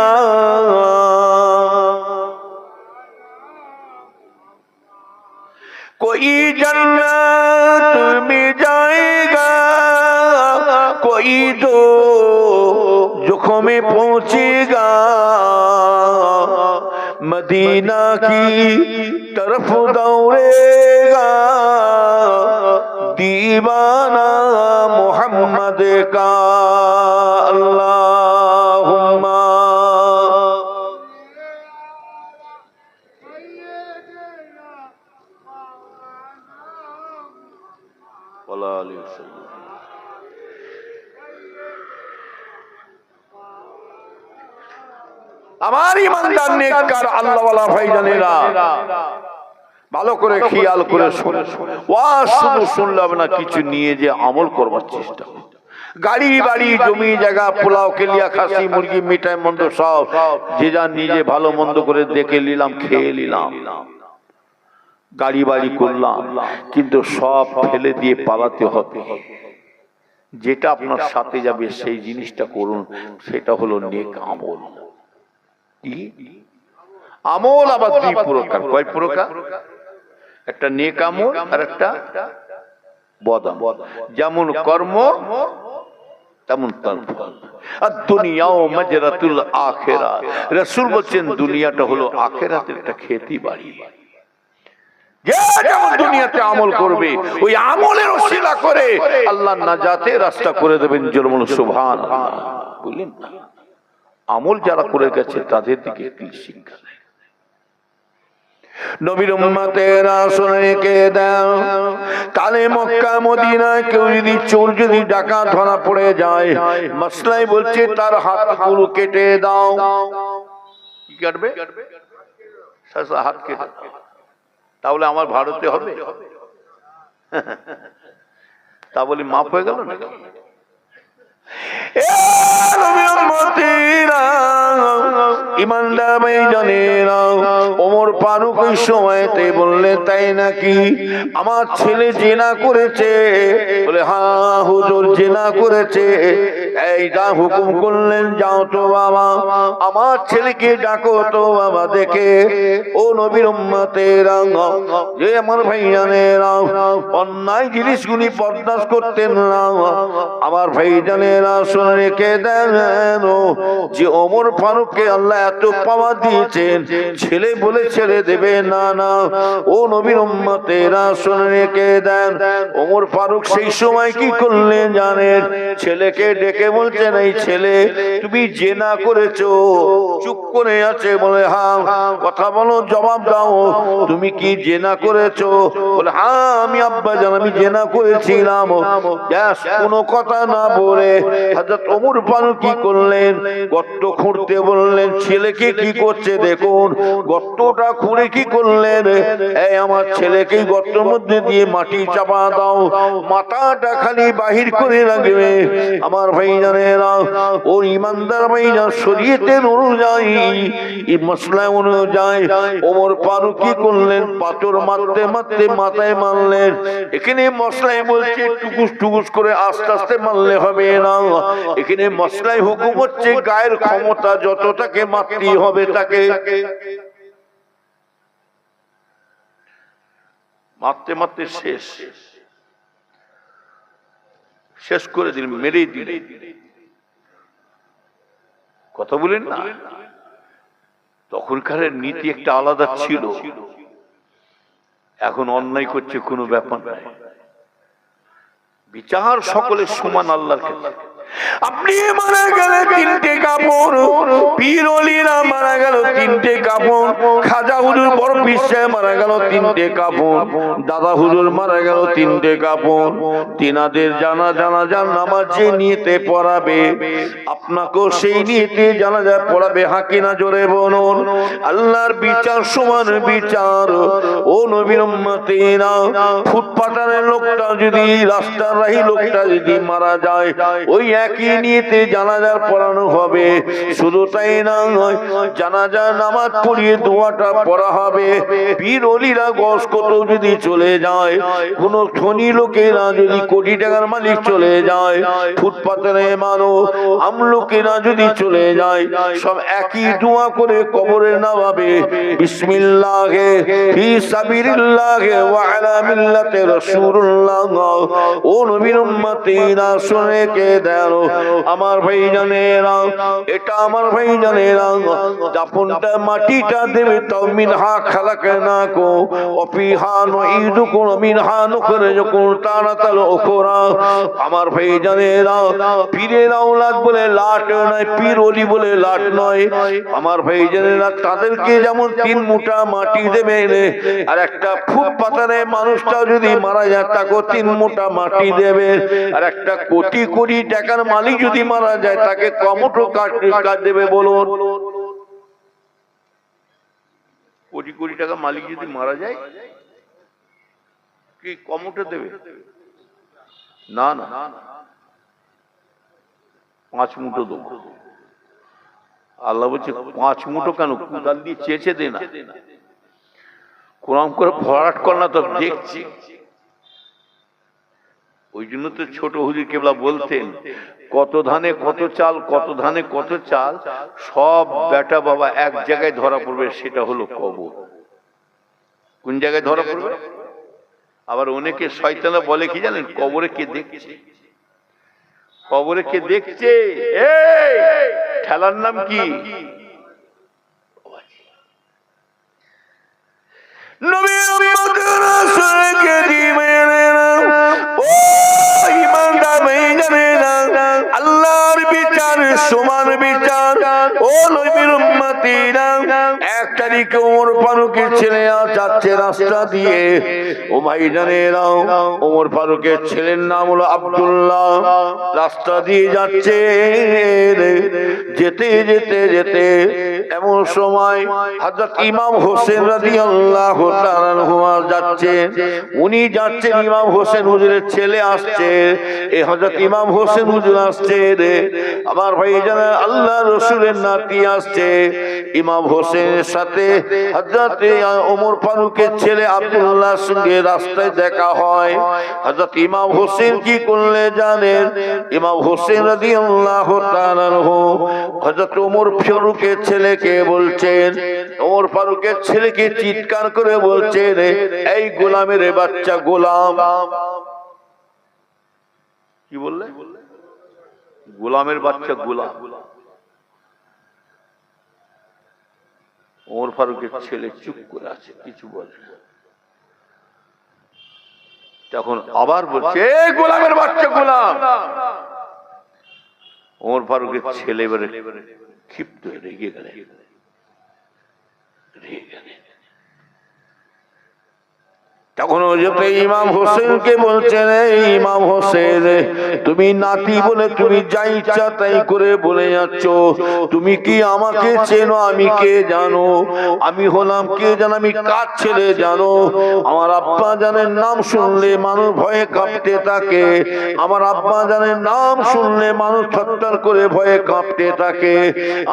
कोई जन्नत में जाएगा, कोई दो जोखों में पहुंचेगा, मदीना की तरफ दौड़ेगा दीवाना मोहम्मद का। अल्लाहुम्मा আমার ইমানদার নেককার আল্লাহওয়ালা ভাইজানেরা ভালো করে খেয়াল করে শুনে, ওয়াজ শুধু শুনলাম না, কিছু নিয়ে যে আমল করবার চেষ্টা। গাড়ি বাড়ি জমি জায়গা পোলাও কেলিয়া খাসি মুরগি মিঠাই মন্দ সব যে যা নিজে ভালো মন্দ করে দেখে নিলাম, খেয়ে নিলাম, গাড়ি বাড়ি করলাম, কিন্তু সব ফেলে দিয়ে পালাতে হবে। যেটা আপনার সাথে যাবে সেই জিনিসটা করুন, সেটা হলো নেক আমল। আমল আবার দুই প্রকার। কয় প্রকার? একটা নেক আমল আর একটা বদ আমল। যেমন কর্ম তেমন কর্ম। আর দুনিয়াও মাজরাতুল আখিরাত। রাসূল বলেন দুনিয়াটা হলো আখিরাতের একটা খেতি বাড়ি। যে যেমন দুনিয়াতে আমল করবে ওই আমলের ওসিলা করে আল্লাহ নাজাতের রাস্তা করে দেবেন। জোরে বলুন সুবহানাল্লাহ। বললেন না, আমল যারা করে গেছে তাদের দিকে কি শিক্ষা দেয়? নবীর উম্মতেরা শুনে কে দাও, কালে মক্কা মদিনায় কেউ যদি চোর যদি ডাকাত ধরা পড়ে যায়, মাসলাই বলছে তার হাতগুলো কেটে দাও। কি কাটবে? হাত কেটে দাও। তাহলে আমার ভারতে হবে? তা বলি মাফ হয়ে গেল না? ইমানদার ভাইজানেরা, ওমর ফারুক ওই সময়তে বললেন তাই নাকি? আমার ছেলে জিনা করেছে। বলে হ্যাঁ হুজুর জিনা করেছে। এইটা হুকুম করলেন, যাও তো বাবা আমার ছেলেকে ডাকো তো বাবা দেখে। ও নবীর উম্মতেরা, যে আমার ভাইজানেরা অন্যায় জিনিসগুলি বরদাস্ত করতেন না, আমার ভাইজানেরা শুনে রেখে দেন যে ওমর ফারুককে আল্লাহ এত পাওয়া দিয়েছেন, ছেলে বলে ছেড়ে দেবে না। না, ও নবীর উম্মতেরা শুনে রেখে দেন, ওমর ফারুক সেই সময় কি করলেন জানেন? ছেলেকে ডেকে বলছেন, এই ছেলে তুমি জেনা করেছো। চুপ করে আছে। বলে হ্যাঁ। কথা বলো, জবাব দাও, তুমি কি জেনা করেছো? বলে হ্যাঁ আমি আব্বাজান আমি জেনা করেছিলাম। ব্যাস, কোনো কথা না বলে হযরত ওমর ফারুক কি করলেন? গর্ত খুঁড়তে বললেন। ছেলেকে কি করছে দেখুন। গর্তটা খুঁড়ে কি করলেন? এই আমার ছেলেকে গর্তের মধ্যে দিয়ে মাটি চাপা দাও, মাথাটা খালি বাহির করে রাখবে। আমার ভাইজানেরা, ও ইমানদার ভাইজান, শরীয়তের অনুযায়ী এই মাসলা অনুযায়ী ওমর ফারুক কি করলেন? পাথর মারতে মারতে মাথায় মারলেন। এখানে মশলাই বলছে টুকুস টুকুস করে আস্তে আস্তে মারলে হবে না। এখানে মশলাই হুকুম হচ্ছে গায়ের ক্ষমতা যত তাকে মারতে হবে তাকে। মারতে মারতে শেষ করে দিলেন, মেরেই দিলেন। কথা বলেন না, তখনকার নীতি একটা আলাদা ছিল। এখন অন্যায় করছে কোনো ব্যাপার নাই, বিচার সকলের সমান আল্লাহর কাছে। আপনি মারা গেলে তিনটে কাপড়, পীর ওলিরা মারা গেল তিনটে কাপড়, খাজা হুজুর বড় পিসে মারা গেল তিনটে কাপড়, দাদা হুজুর মারা গেল তিনটে কাপড়। তিনাদের জানাজার নামাজ যে নিয়তে পড়াবে, আপনাকেও সেই নিয়তে জানাজা পড়াবে। হাকিনা জোরে বলুন। আল্লাহর বিচার সমান বিচার। ও নবীর উম্মতেরা, ফুটপাতের লোকটা যদি, রাস্তার রাহি লোকটা যদি মারা যায়, ওই একই নিয়তে জানাজার পড়ানো হবে। শুধু তাই নয়, জানাজার নামাজ পড়িয়ে দোয়াটা পড়া হবে। পীর ওলিরা গস কত যদি চলে যায়, কোন ধনী লোকেরা যদি কোটি টাকার মালিক চলে যায়, ফুটপাতের মানুষ আমলোকেরা যদি চলে যায়, সব একই দোয়া করে কবরে নামাবে। বিসমিল্লাহে ফি সাবিলিল্লাহি ওয়া আলা মিল্লাতি রাসূলুল্লাহ। ও নবীর উম্মতেরা শুনে কে দেন, আমার ভাই জানেরা, এটা আমার ভাই জানেরা, দাফনটা মাটিটা দেবে তাও মিনহা খালাকনাকুম ওয়া ফিহা নুঈদুকুম মিনহা নুখরিজুকুম তারাতাল উখরা। আমার ভাই জানেরা, পীরের আওলাদ বলে লাট নয়, পীর ওলি বলে লাট নয়। আমার ভাই জানেরা, তাদেরকে যেমন 3 মুঠা মাটি দেবে, আর একটা ফুটপাতারে মানুষটা যদি মারা যায় তাকে 3 মুঠা মাটি দেবে, আর একটা কোটি কোটি টাকার মালিক যদি মারা যায় তাকে কমটো কাট দেবে। বলুন, কোটি কোটি টাকা মালিক যদি মারা যায় কি কমটো দেবে? না না, 5 মুঠো দেবো। আল্লাহ বলছে 5 মুঠো কেন, কুদাল দিয়ে চেঁচে দে না, কোরআন করে ভরাট কর না, তো দেখছি। ওই জন্য তো ছোট হুজুর কেবলা বলতেন, কত ধানে কত চাল, কত ধানে কত চাল, সব বেটা বাবা এক জায়গায় ধরা পড়বে, সেটা হলো কবর। কোন জায়গায় ধরা পড়বে? আবার অনেকে শয়তানা বলে কি জানেন, কবরে কে দেখছে, কবরে কে দেখছে, এই ঠেলার নাম কি? নবী রাসূলকে দিবেন ও ইমানদার মেয়েরা, আল্লাহর বিচার সমান বিচার। ও নবীর উম্মতিরা, 1 তারিখে ওমর ফারুকের ছেলে যাচ্ছে রাস্তা দিয়ে। ও ভাইজানেরা, ওমর ফারুকের ছেলের নাম হলো আব্দুল্লাহ। রাস্তা দিয়ে যাচ্ছে, যেতে যেতে যেতে এমন সময় হযরত ইমাম হোসেন রাদিয়াল্লাহু তাআলা আনহু যাচ্ছেন। উনি যাচ্ছেন, ইমাম হোসেন হুজুরের ছেলে আসছে, এই হযরত ইমাম হোসেন হুজুর আসছে রে। আমার ভাইজান, আল্লাহ রাসূলের নাতি আসছে। ইমাম হোসেনের সাথে হযরত ওমর ফারুকের ছেলে আব্দুল্লাহর সঙ্গে রাস্তায় দেখা হয়। হযরত ইমাম হোসেন কি করলে জানেন? ইমাম হোসেন রাদিয়াল্লাহু তাআলা আনহু হযরত ওমর ফারুকের ছেলেকে বলছেন, ওমর ফারুকের ছেলেকে চিৎকার করে বলছেন, এই গোলামের বাচ্চা গোলাম। কি বললে? গোলামের বাচ্চা গোলাম। ওমর ফারুকের ছেলে চুপ করে আছে, কিছু বলে না। তখন আবার বলছে, এই গোলামের বাচ্চা গোলাম। ওমর ফারুকের ছেলে এবারে ক্ষিপ্ত হয়ে রেগে গেলেন। তখন ইমাম হোসেনকে বলছেন, ইমাম হোসেন, তুমি নাতি বলে তুমি যা ইচ্ছা তাই করে বলে যাচ্ছ। তুমি কি আমাকে চেনো? আমি কে জানো? আমি হলাম কে জানো? আমি কার ছেলে জানো? আমার আব্বা জানের নাম শুনলে মানুষ ভয়ে কাঁপতে থাকে। আমার আব্বা জানের নাম শুনলে মানুষ থরথর করে ভয়ে কাঁপতে থাকে।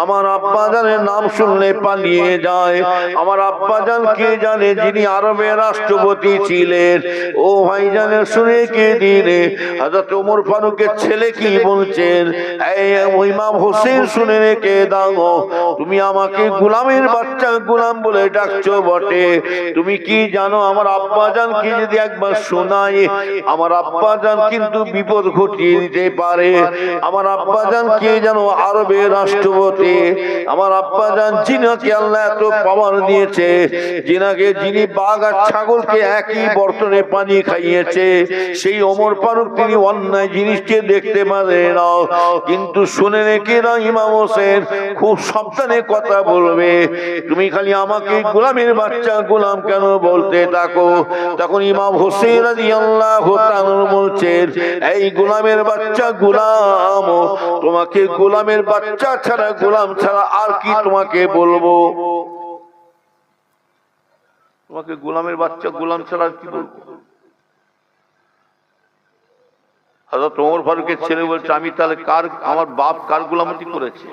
আমার আব্বা জানের নাম শুনলে পালিয়ে যায়। আমার আব্বা জান কে জানে? যিনি আরবের রাষ্ট্রপতি ছিলেন। ও ভাইজানের শুনে কে দিনে হযরত ওমর ফারুকের ছেলে কি বলছেন, এই ইমাম হোসেন শুনে রেখে দাও, তুমি আমাকে গোলামের বাচ্চা গোলাম বলে ডাকছো বটে, তুমি কি জানো আমার আব্বাজান কি যদি একবার শোনায়, আমার আব্বাজান কিন্তু বিপদ ঘটিয়ে দিতে পারে। আমার আব্বাজান কে জানো? আরবের রাষ্ট্রপতি। আমার আব্বাজান যিনাকে আল্লাহ এত পাওয়ার দিয়েছে, যিনি বাঘ আর ছাগলকে একই বর্তনে পানি খাইয়েছে, সেই ওমর ফারুক তিনি অন্যায় জিনিসকে দেখতে পারে না। কিন্তু শুনে রেখে না ইমাম হোসেন, খুব সাবধানে কথা বলবে। তুমি খালি আমাকে গোলামের বাচ্চা গোলাম কেন বলতে থাকো? তখন ইমাম হোসেন রাদিয়াল্লাহু তাআলা বলছেন, এই গোলামের বাচ্চা গোলাম, তোমাকে গোলামের বাচ্চা ছাড়া, গোলাম ছাড়া আর কি তোমাকে বলবো? তোমাকে গোলামের বাচ্চা গোলাম ছাড়া কি বলবো? হযরত ওমর ফারুকের ছেলে বলছে, আমি তাহলে কার, আমার বাপ কার গোলামতি করেছে?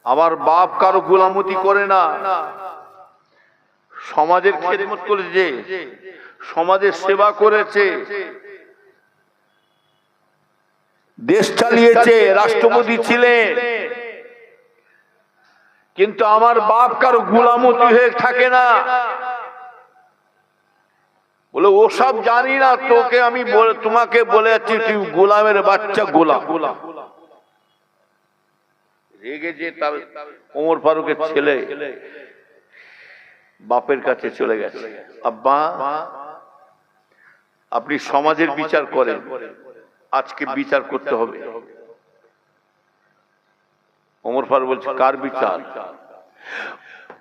আমার বাপ কারো গোলামতি করে না। সমাজের খেদমত করেছে, সমাজের সেবা করেছে, দেশ চালিয়েছে, রাষ্ট্রপতি ছিলেন। কিন্তু আমার বাপ কারো গোলামতি হয়ে থাকে না। বলে ওসব জানি না, তোকে আমি তোমাকে বলে যাচ্ছি তুই গোলামের বাচ্চা গোলাম। রেগে যে তার ওমর ফারুকের ছেলে বাপের কাছে চলে গেছে, আব্বা আপনি সমাজের বিচার করেন, আজকে বিচার করতে হবে। ওমর ফারুক বলছে কার বিচার?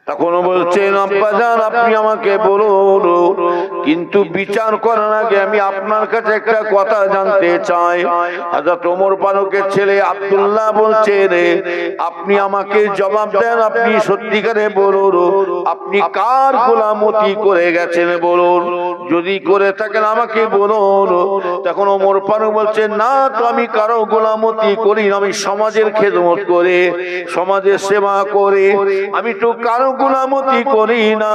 তখনও বলছেন আব্বাজান আপনি আমাকে বলুন, কিন্তু বিচার করার আগে আমি আপনার কাছে একটা কথা জানতে চাই। হযরত ওমর ফারুকের ছেলে আব্দুল্লাহ বলছেন আপনি আমাকে জবাব দেন, আপনি সত্যিকারে বলুন আপনি কার গোলামতি করে গেছেন বলুন, যদি করে থাকেন আমাকে বলুন। তখন ওমর ফারুক বলছেন না তো আমি কারো গোলামতি করি না, আমি সমাজের খেদমত করে সমাজের সেবা করে আমি তো কারো গোলামতি করি না।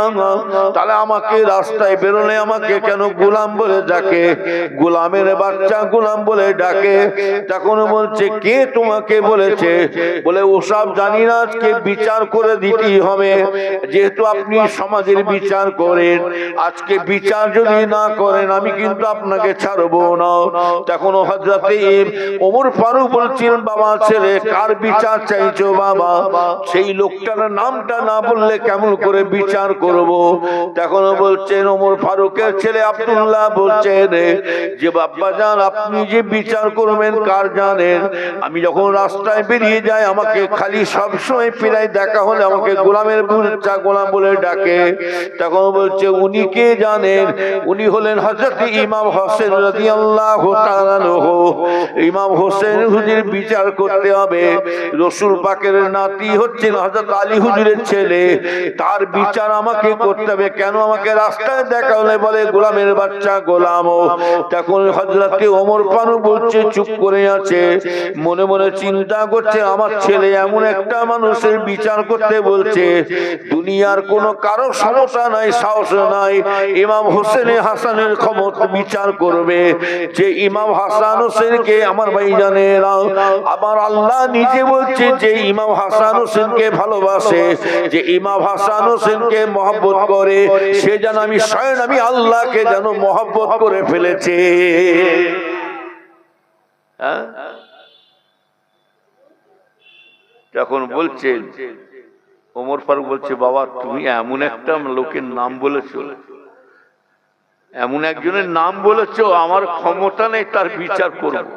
তাহলে আমাকে রাস্তায় বেরোলে আমাকে কেন গোলাম বলে ডাকে, গোলামের বাচ্চা গোলাম বলে ডাকে? তখন বলছে কে তোমাকে বলেছে? বলে ওসব জানি না, আজকে বিচার করে দিতেই হবে, যেহেতু আপনি সমাজের বিচার করেন, আজকে বিচার যদি না করেন আমি কিন্তু আপনাকে ছাড়বো না। তখন হযরত ওমর ফারুক বলছেন বাবা ছেলে কার বিচার চাইছো বাবা? সেই লোকটার নামটা না বললে কেমন করে বিচার করব? তখন বলছেন ওমর ফারুকের ছেলে আব্দুল্লাহ বলছেন যে বাব্বাজান আপনি যে বিচার করবেন কার জানেন? আমি যখন রাস্তায় বেরিয়ে যাই আমাকে খালি সবসময় প্রায় দেখা হলে আমাকে গোলামের বাচ্চা গোলাম বলে ডাকে। তখন বলছে উনি কে জানেন? উনি হলেন হযরত ইমাম হোসেন রাদিয়াল্লাহু তাআলা আনহু। ইমাম হোসেন হুজুর বিচার করতে হবে, রাসূল পাকের নাতি হচ্ছেন হযরত আলী হুজুরের ছেলে, তার বিচার আমাকে করতে হবে। কেন আমাকে রাস্তায় দেখা হলে বলে গোলামের বাচ্চা গোলাম? তখন হযরত ওমর ফারুক বলছে চুপ করে আছে, মনে মনে চিন্তা করছে আমার ছেলে এমন একটা মানুষের বিচার করতে বলছে, দুনিয়ার কোনো কারো সমস্যা নাই, সাহস নাই ইমাম হোসেন হাসানের ক্ষমতা বিচার করবে। যে ইমাম হাসান হোসেনকে আমার ভাইজানেরা আমার আল্লাহ নিজে বলছে যে ইমাম হাসান হোসেনকে ভালোবাসে, যে ইমাম হাসান হোসেনকে মহব্বত করে, সে যেন আমি স্বয়ং আমি আল্লাহকে যেন মহব্বত করে ফেলেছে। তখন বলছেন ওমর ফারুক বলছে বাবা তুমি এমন একটা লোকের নাম বলেছো, এমন একজনের নাম বলেছো আমার ক্ষমতা নেই তার বিচার করব,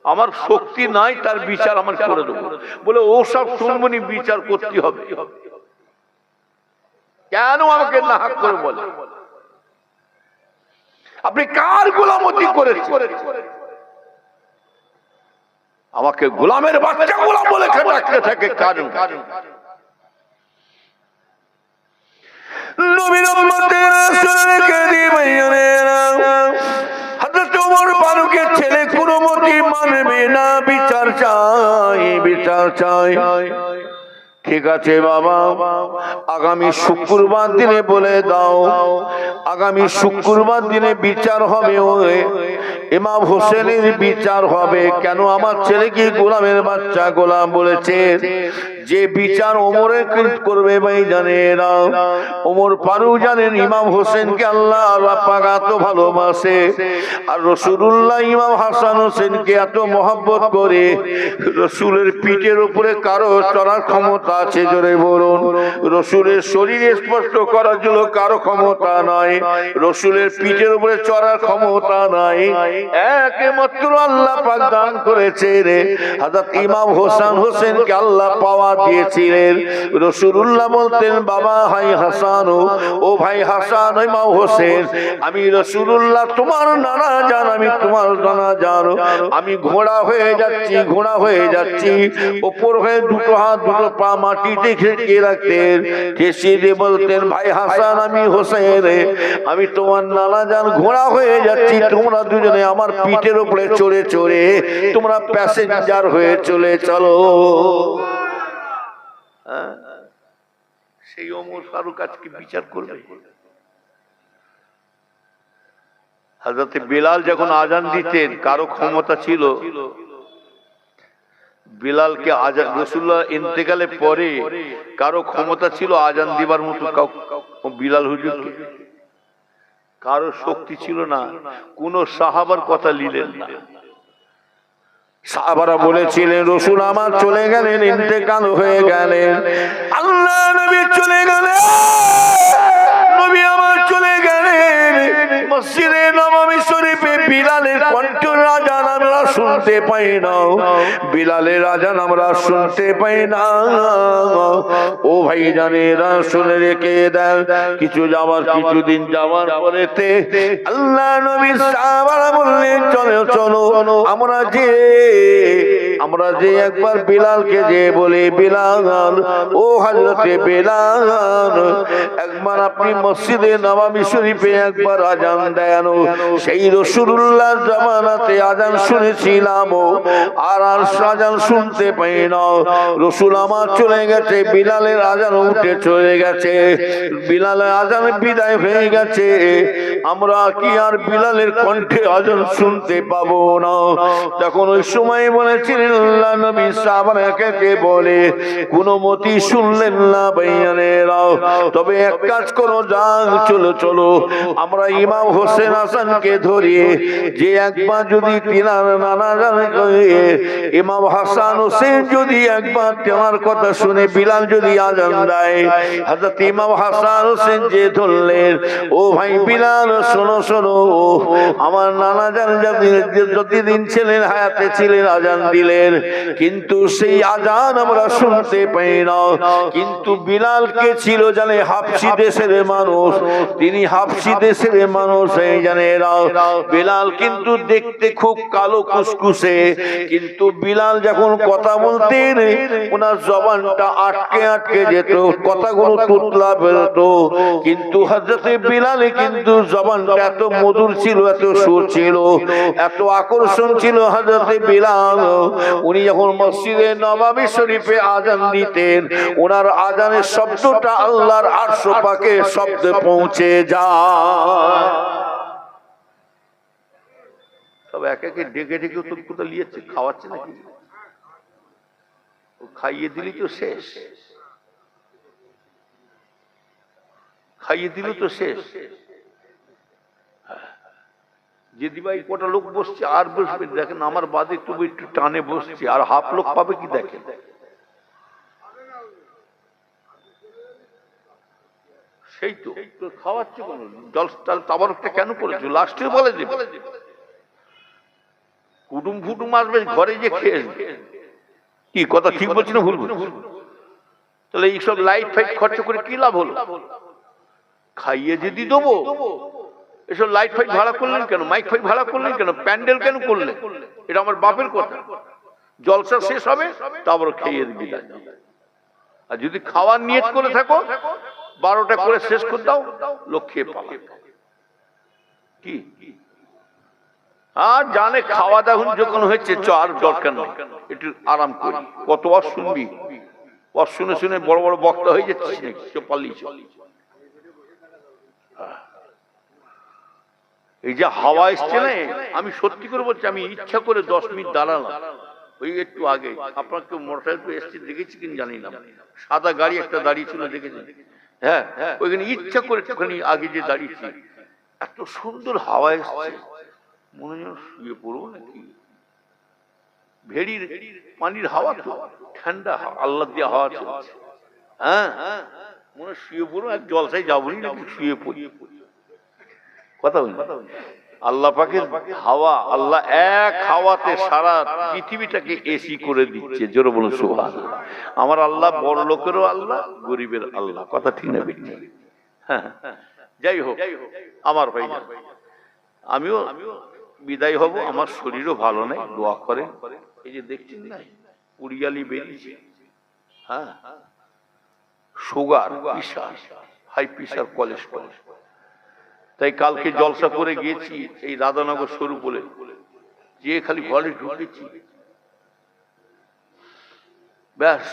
আমার শক্তি নাই তার বিচার আমার করে দেবো। বলে ও সব শুনবনি, বিচার করতে হবে। কেন আমাকে না হাক করে বলে? আপনি কার গোলামতি করেছেন? আমাকে গোলামের বাচ্চা গোলাম বলে ডাকতে থাকে কারণ নবীর উম্মতের রাসূলকে দিবেনা। হযরত ওমর ফারুকের ছেলে কোনো মতে মানবে না, বিচার চাই, বিচার চাই। ঠিক আছে বাবা, আগামী শুক্রবার দিনে বলে দাও, আগামী শুক্রবার দিনে বিচার হবে, ইমাম হোসেনের বিচার হবে। কেন আমার ছেলে কি গোলামের বাচ্চা গোলাম বলেছে? যে বিচার ওমরে করবে ভাই জানেরা, ওমর ফারুক জানেন ইমাম হোসেনকে আল্লাহ পাক এত ভালোবাসে, আর রাসূলুল্লাহ ইমাম হাসান হোসেনকে এত মহব্বত করে। রাসূলের পিঠের উপরে কারো চড়ার ক্ষমতা আছে? জোরে বলুন। রাসূলের শরীরে স্পর্শ করার জন্য কারো ক্ষমতা নাই, রাসূলের পিঠের উপরে চড়ার ক্ষমতা নাই, একমাত্র আল্লাহ পাক দান করেছে রে। হযরত ইমাম হাসান হোসেনকে আল্লাহ পাওয়া দিয়েছিলেন। রাসূলুল্লাহ বলতেন বাবা ভাই হাসান, ও ভাই হাসান ইমাম হোসেন, আমি রাসূলুল্লাহ তোমার নানা জান, আমি তোমার নানা জান, আমি ঘোড়া হয়ে যাচ্ছি, ঘোড়া হয়ে যাচ্ছি, উপর হয়ে দুটো হাত দুটো পা মাটিতে ঠেকিয়ে রাখতেন, ঠেসিয়ে দিয়ে বলতেন ভাই হাসান আমি হোসেন, আমি তোমার নানা জান ঘোড়া হয়ে যাচ্ছি, তোমরা দুজনে আমার পিঠের উপরে চড়ে চড়ে তোমরা প্যাসেঞ্জার হয়ে চলে চলো। সেই ওমর ফারুক আজকে বিচার করবে। হযরত বিলাল যখন আজান দিতেন কারো ক্ষমতা ছিল? বিলালকে আজান, রাসূলুল্লাহ ইন্তেকালের পরে কারো ক্ষমতা ছিল আজান দিবার মতো? বিলাল হুজুরকে কারো শক্তি ছিল না, কোন সাহাবার কথা নিলেন না। সাহাবারা বলেছিলেন রাসূল আমার চলে গেলেন, ইন্তেকাল হয়ে গেলেন, আল্লাহ নবী চলে গেলেন, নবী আমার চলে গেলেন। মসজিদে নববী শরীফে বিলালের কণ্ঠের আযান আমরা শুনতে পাই না, বিলালের আযান আমরা শুনতে পাই না। ও ভাই জানেরা শুনে রেখে দেন, কিছুদিন যাওয়ার পরেতে আল্লাহ নবী সাহাবারা বললেন চলো চলো আমরা যে একবার বিলালকে যে বলি, বিলাল ও হযরতে বিলাল, একবার আপনি মসজিদে নববী শরীফে একবার আযান দেন। সেই রাসূলুল্লাহ জামানাতে আযান শুনেছিলাম আর আযান শুনতে পাই না। রাসূল আমার চলে গেছে, বিলালের আযান উঠে চলে গেছে, বিলালের আযান বিদায় হয়ে গেছে, আমরা কি আর বিলালের কণ্ঠে আযান শুনতে পাবো না? তখন ওই সময় বলেছিলেন আল্লাহ নবী সাহাবাকে বলে কোন মতি শুনলেন না ভাইয়ানেরা। তবে এক কাজ করো, যান চলো চলো আমরা ইমাম হোসেন হাসানকে ধরিয়ে যে একবার যদি তিনার নানা জানে ইমাম হাসান হোসেন যদি একবার তোমার কথা শুনে বিলাল যদি আযান দেয়, হযরত ইমাম হাসান হোসেন যে ধরলেন, ও ভাই বিলাল শোনো শোনো, আমার নানা জান যতদিন ছিলেন হায়াতে ছিলেন আযান দিলেন, কিন্তু সেই আযান আমরা শুনতে পাই না। কিন্তু বিলাল কে ছিল জানে? হাবশী দেশের মানুষ, তিনি হাবশী দেশের মানুষ। এই জানেরা বিলাল কিন্তু দেখতে খুব কালো কুসকুসে, কিন্তু বিলাল যখন কথা বলতেন ওনার জবানটা আটকে আটকে যেত, কথাগুলো তুতলা বেরোতো। কিন্তু হযরতে বিলালে কিন্তু জবানটা এত মধুর ছিল, এত সুর ছিল, এত আকর্ষণ ছিল হযরতে বিলাল। উনি যখন মসজিদে নববী শরীফে আযান দিতেন, ওনার আযানের শব্দটা আল্লাহর আরশ পাকে শব্দে পৌঁছে যায়। সব একে একে ডেকে ডেকে তো কোথাও নিয়েছে, খাওয়াচ্ছে নাকি? খাইয়ে দিলি তো শেষ, খাইয়ে দিল তো শেষ। যদি ভাই কটা লোক বসছে আর বসবে, দেখেন আমার বাদে একটু একটু টানে বসছে, আর হাফ লোক পাবে কি দেখেন। সেই তো খাওয়াচ্ছে কোন জল তাবারকটা কেন করেছো? লাস্টে বলে দেবে কুটুম ফুটুম আসবে ঘরে যে খেয়ে কি কথা ঠিক বলছি না ভুল? তাহলে এইসব লাইট ফাইট খরচ করে কি লাভ হলো? খাইয়ে যদি দেবো, এসব লাইট ফাইট ভাড়া করলেন কেন? মাইক ফাইট ভাড়া করলেন কেন? প্যান্ডেল কেন করলেন? এটা আমার বাপের কথা। জলসা শেষ হবে তারপর খেয়ে বিদায়। আর যদি খাওয়ার নিয়ত করে থাকো 12টা করে শেষ করে দাও, লোক খেয়ে পাবে কি? আর জানে খাওয়া দাওয়া যখন হয়েছে চ আর দরকার নেই, একটু আরাম করি। কতবার শুনবি? ওর শুনে শুনে বড় বড় বক্তা হয়ে যাচ্ছিস নাকি? পালিয়েছ। এই যে হাওয়া এসছে না, আমি সত্যি করে বলছি, আমি ইচ্ছা করে 10 মিনিট দাঁড়ালাম ওই একটু আগে। আপনার কেউ মোটরসাইকেল এসছে দেখেছি কিনা জানি না, সাদা গাড়ি একটা দাঁড়িয়ে ছিল দেখেছি। হ্যাঁ, ওইখানে ইচ্ছা করে একটুখানি আগে যে দাঁড়িয়েছি, এত সুন্দর হাওয়া এসছে, মনে যেন শুয়ে পড়বো নাকি। ভেড়ির পানির হাওয়া তো ঠান্ডা, আল্লাহ দিয়ে হাওয়া চলছে। হ্যাঁ, মনে শুয়ে পড়বো, এক জলসায় যাবো নাকি, শুয়ে পড়ি। কথা বলি, আল্লাহ পাকের হাওয়া, আল্লাহ এক হাওয়াতে সারা পৃথিবীটাকে এসি করে দিচ্ছে। জোরে বলুন সুবহানাল্লাহ। আমার আল্লাহ বড় লোকেরও আল্লাহ, গরিবের আল্লাহ। কথা ঠিক না বেঠিক? হ্যাঁ, যাই হোক আমার ভাই, আমিও বিদায় হব। আমার শরীরও ভালো নেই, দোয়া করে। এই যে দেখছেন না পুরিয়ালি বেরিয়েছে, হ্যাঁ, sugar, pressure, high pressure, cholesterol. তাই কালকে জলসা করে গিয়েছি এই রাধানগর সরু বলে, যে খালি ঘরে ঢুকেছি, ব্যাস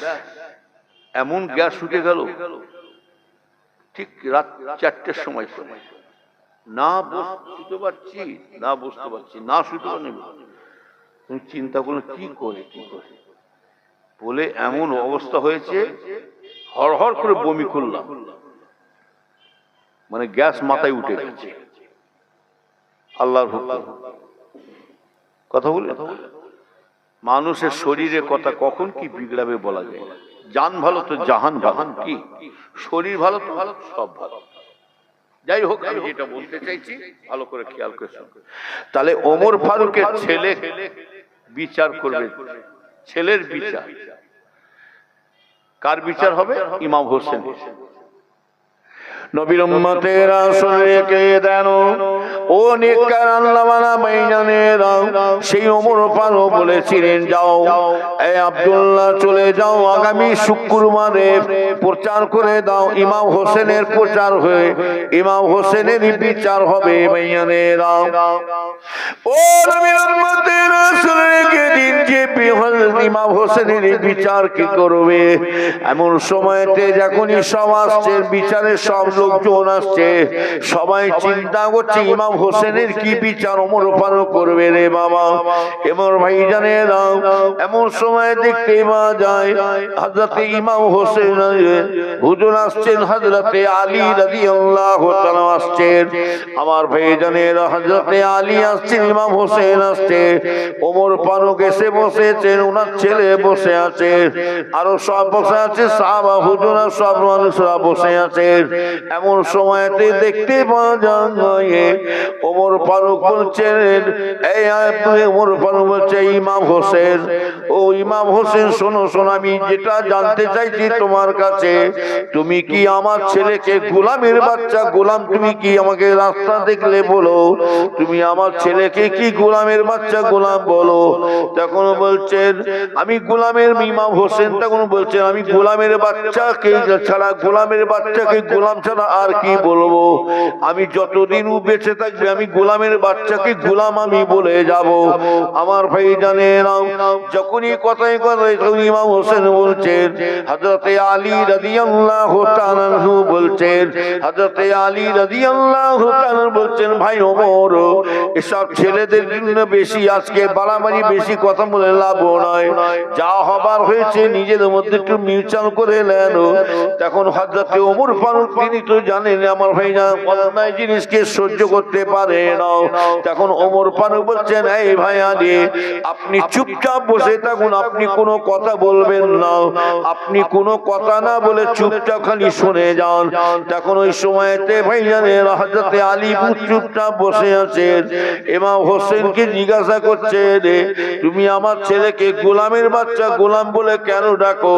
এমন গ্যাস উঠে গেল। ঠিক রাত 4টের সময় না শুতে পারছি, না বুঝতে পারছি, না শুতে পারি। তুমি চিন্তা করলে কি করে বলে এমন অবস্থা হয়েছে, হর হর করে বমি করলাম, মানে গ্যাস মাথায় উঠে গেছে। আল্লাহর হুকুম। কথা বলে মানুষের শরীরে কথা কখন কি বিগড়াবে বলা যায়। জান ভালো তো জাহান বাহান, কি শরীর ভালো তো ভালো, সব ভালো। যাই হোক, আমি যেটা বলতে চাইছি ভালো করে খেয়াল করে। তাহলে ওমর ফারুকের ছেলে বিচার করবে, ছেলের বিচার। কার বিচার হবে? ইমাম হোসেন। নবীর উম্মতেরা শুনে কে দেন, ও নেককার আল্লাহওয়ালা ভাইজানেরা, সেই ওমর ফারুক বলেছিলেন, যাও এই আব্দুল্লাহ চলে যাও, আগামী শুক্রবারে প্রচার করে দাও, ইমাম হোসেনের প্রচার হয়ে ইমাম হোসেনের বিচার হবে ভাইজানেরা। ও নবীর উম্মতেরা শুনে কে দিন যে ইমাম হোসেনের বিচার কি করবে। এমন সময়তে যখনই সব আসছে, বিচারের সব লোকজন আসছে, সবাই চিন্তা করছে ইমাম হোসেনের কি বিচার ওমর ফারুক করবে রে বাবা। এমন ভাইজানেরা, এমন সময় দেখতে পাওয়া যায় হযরতে ইমাম হোসেন হুজুর আসছেন, হযরতে আলী রাদিয়াল্লাহু তাআলা আসছেন। আমার ভাইজানেরা, হযরতে আলী আসছেন, ইমাম হোসেন আসছে, ওমর ফারুক এসে বসেছেন, ওনার ছেলে বসে আছে, আরো সব বসে আছে, সাহাবা হুজুরা সব মানুষরা বসে আছে। এমন সময়তে দেখতে পাওয়া যায় ওমর ফারুক বলছেন, এই ওমর ফারুক বলছে, ইমাম হোসেন, ও ইমাম হোসেন শোনো শোনো, আমি যেটা জানতে চাইছি তোমার কাছে, তুমি কি আমার ছেলেকে গোলামের বাচ্চা, গোলাম, তুমি কি আমাকে রাস্তা দেখলে বলো, তুমি আমার ছেলেকে কি গোলামের বাচ্চা গোলাম বলো। তখন বলছেন আমি গোলামের, ইমাম হোসেন তখন বলছেন আমি গোলামের বাচ্চাকে ছাড়া, গোলামের বাচ্চাকে গোলাম ছাড়া আর কি বলবো, আমি যতদিন বেঁচে থাকবে আমি গোলামের বাচ্চাকে গোলাম আমি বলে যাব। আমার ভাই জানেন, যখনই কথায় কথায় ইমাম হোসেন বলছেন, হযরতে আলী রাদিয়াল্লাহু তাআলা বলছেন, হযরতে আলী রাদিয়াল্লাহু তাআলা বলছেন, ভাই ওমর, এসব ছেলেদের জন্য বেশি আজকে বাড়াবাড়ি, বেশি কথা বলে লাভ নয়, যা হবার হয়েছে নিজের মধ্যে একটু মিউচুয়াল করে নেন। তখন হযরতে ওমর ফারুক, তিনি তো জানেন আমার ভাইজান অন্যায় জিনিসকে সহ্য করতে পারে না। তখন ওমর ফারুক বলছেন, এই ভাই আলী, আপনি চুপচাপ বসে থাকুন, আপনি কোনো কথা বলবেন না, আপনি কোনো কথা না বলে চুপচাপ খালি শুনে যান। তখন ওই সময়তে ভাইজানের হযরতে আলী চুপচাপ বসে আছেন, ইমাম হোসেনকে জিজ্ঞাসা করছে, তুমি আমার ছেলেকে গোলামের বাচ্চা গোলাম বলে কেন ডাকো,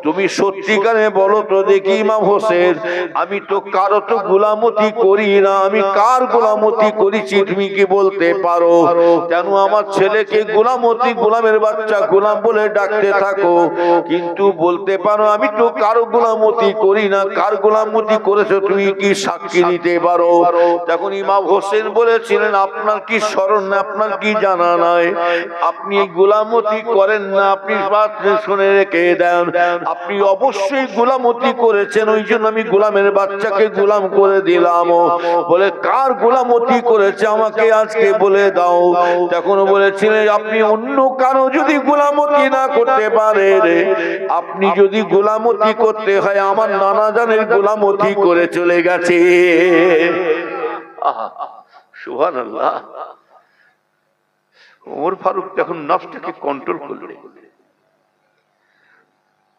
তুমি সত্যিকারে বলো তো দেখি ইমাম হোসেন, আমি তো কারো তো গোলামতি করি না, আমি কার গোলামতি করেছি তুমি কি বলতে পারো, কেন আমার ছেলেকে গোলামতি, গোলামের বাচ্চা গোলাম বলে ডাকতে থাকো, কিন্তু বলতে পারো আমি তো কারো গোলামতি করি না, কার গোলামতি করেছো তুমি কি সাক্ষী দিতে পারো। তখন ইমাম হোসেন বলেছিলেন, আপনার কি স্মরণ না, আপনার কি জানা নাই, আপনি গোলামতি করেন না, আপনি শুনে রেখে দেন, আপনি অবশ্যই গোলামতি করেছেন, ওই জন্য আমি গোলামের বাচ্চাকে গোলাম করে দিলাম। বলে কার গোলামতি করেছে আমাকে আজকে বলে দাও। তখন বলেছিলেন, আপনি অন্য কারো যদি গোলামতি না করতে পারে, আপনি যদি গোলামতি করতে হয় আমার নানা জানের গোলামতি করে চলে গেছে। আহা, সুবহানাল্লাহ। ওমর ফারুক তখন নফসটাকে কন্ট্রোল করলেন।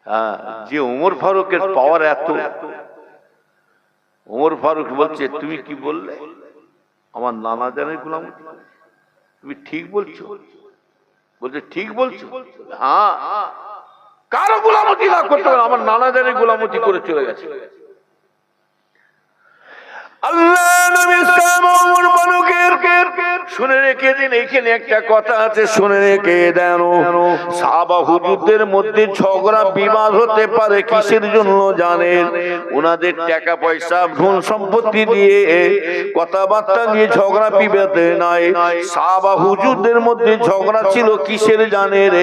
হ্যাঁ, যে ওমর ফারুকের পাওয়ার এত, ওমর ফারুক বলছে, তুমি কি বললে আমার নানা জানের গোলামতি, তুমি ঠিক বলছো? বলছে ঠিক বলছো, হ্যাঁ, কারো গোলামতি না করতে হবে, আমার নানা জানের গোলামতি করে চলে গেছে। আল্লাহ নবী ওমর ফারুকের শুনে রেখে দিন, এখানে একটা কথা আছে, শুনে রেখে দেন। সাহাবা হুজুরদের মধ্যে ঝগড়া বিবাদ হতে পারে কিসের জন্য জানেন? ওনাদের টাকা পয়সা ধন সম্পত্তি দিয়ে কথাবার্তা নিয়ে ঝগড়া বিবাদে নাই। সাহাবা হুজুরদের মধ্যে ঝগড়া ছিল কিসের জানেন?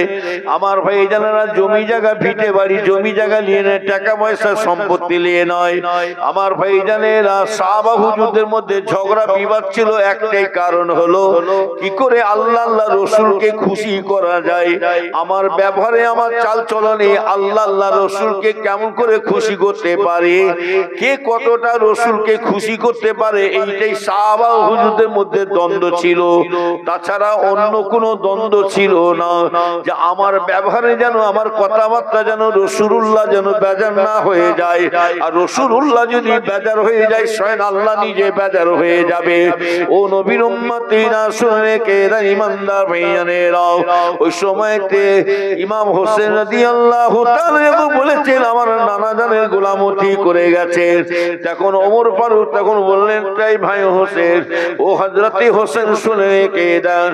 আমার ভাই জানেরা, জমি জায়গা ভিটে বাড়ি জমি জায়গা নিয়ে নেয়, টাকা পয়সা সম্পত্তি নিয়ে নয়। আমার ভাই জানেরা, সাহাবা সাহাবা হুজুরদের মধ্যে ঝগড়া বিবাদ ছিল, একটাই কারণ হলো কি করে আল্লাহ আল্লাহ রসুলকে খুশি করা যায়, আমার ব্যবহারে আমার চাল চলনে আল্লাহ আল্লাহ রসুলকে কেমন করে খুশি করতে পারে, কে কতটা রসুলকে খুশি করতে পারে, এইটাই সাহাবা হুজুরদের মধ্যে দ্বন্দ্ব ছিল। তাছাড়া অন্য কোনো দ্বন্দ্ব ছিল না, যে আমার ব্যবহারে যেন আমার কথাবার্তা যেন রসুলুল্লাহ যেন বেজার না হয়ে যায়, আর রসুলুল্লাহ যদি বেজার হয়ে যায় স্বয়ং আল্লাহ নিজে বেজার হয়ে যাবে। ও নবীর উম্মতিরা শুনে কে ইমানদার ভাইয়ানেরা, ওই সময়তে ইমাম হোসেন রাদিয়াল্লাহু তাআলা বলেছেন আমার নানা জানের গোলামতি করে গেছে। তখন ওমর ফারুক তখন বললেন, তাই ভাই হোসেন, ও হযরতে হোসেন শুনে কে দেন,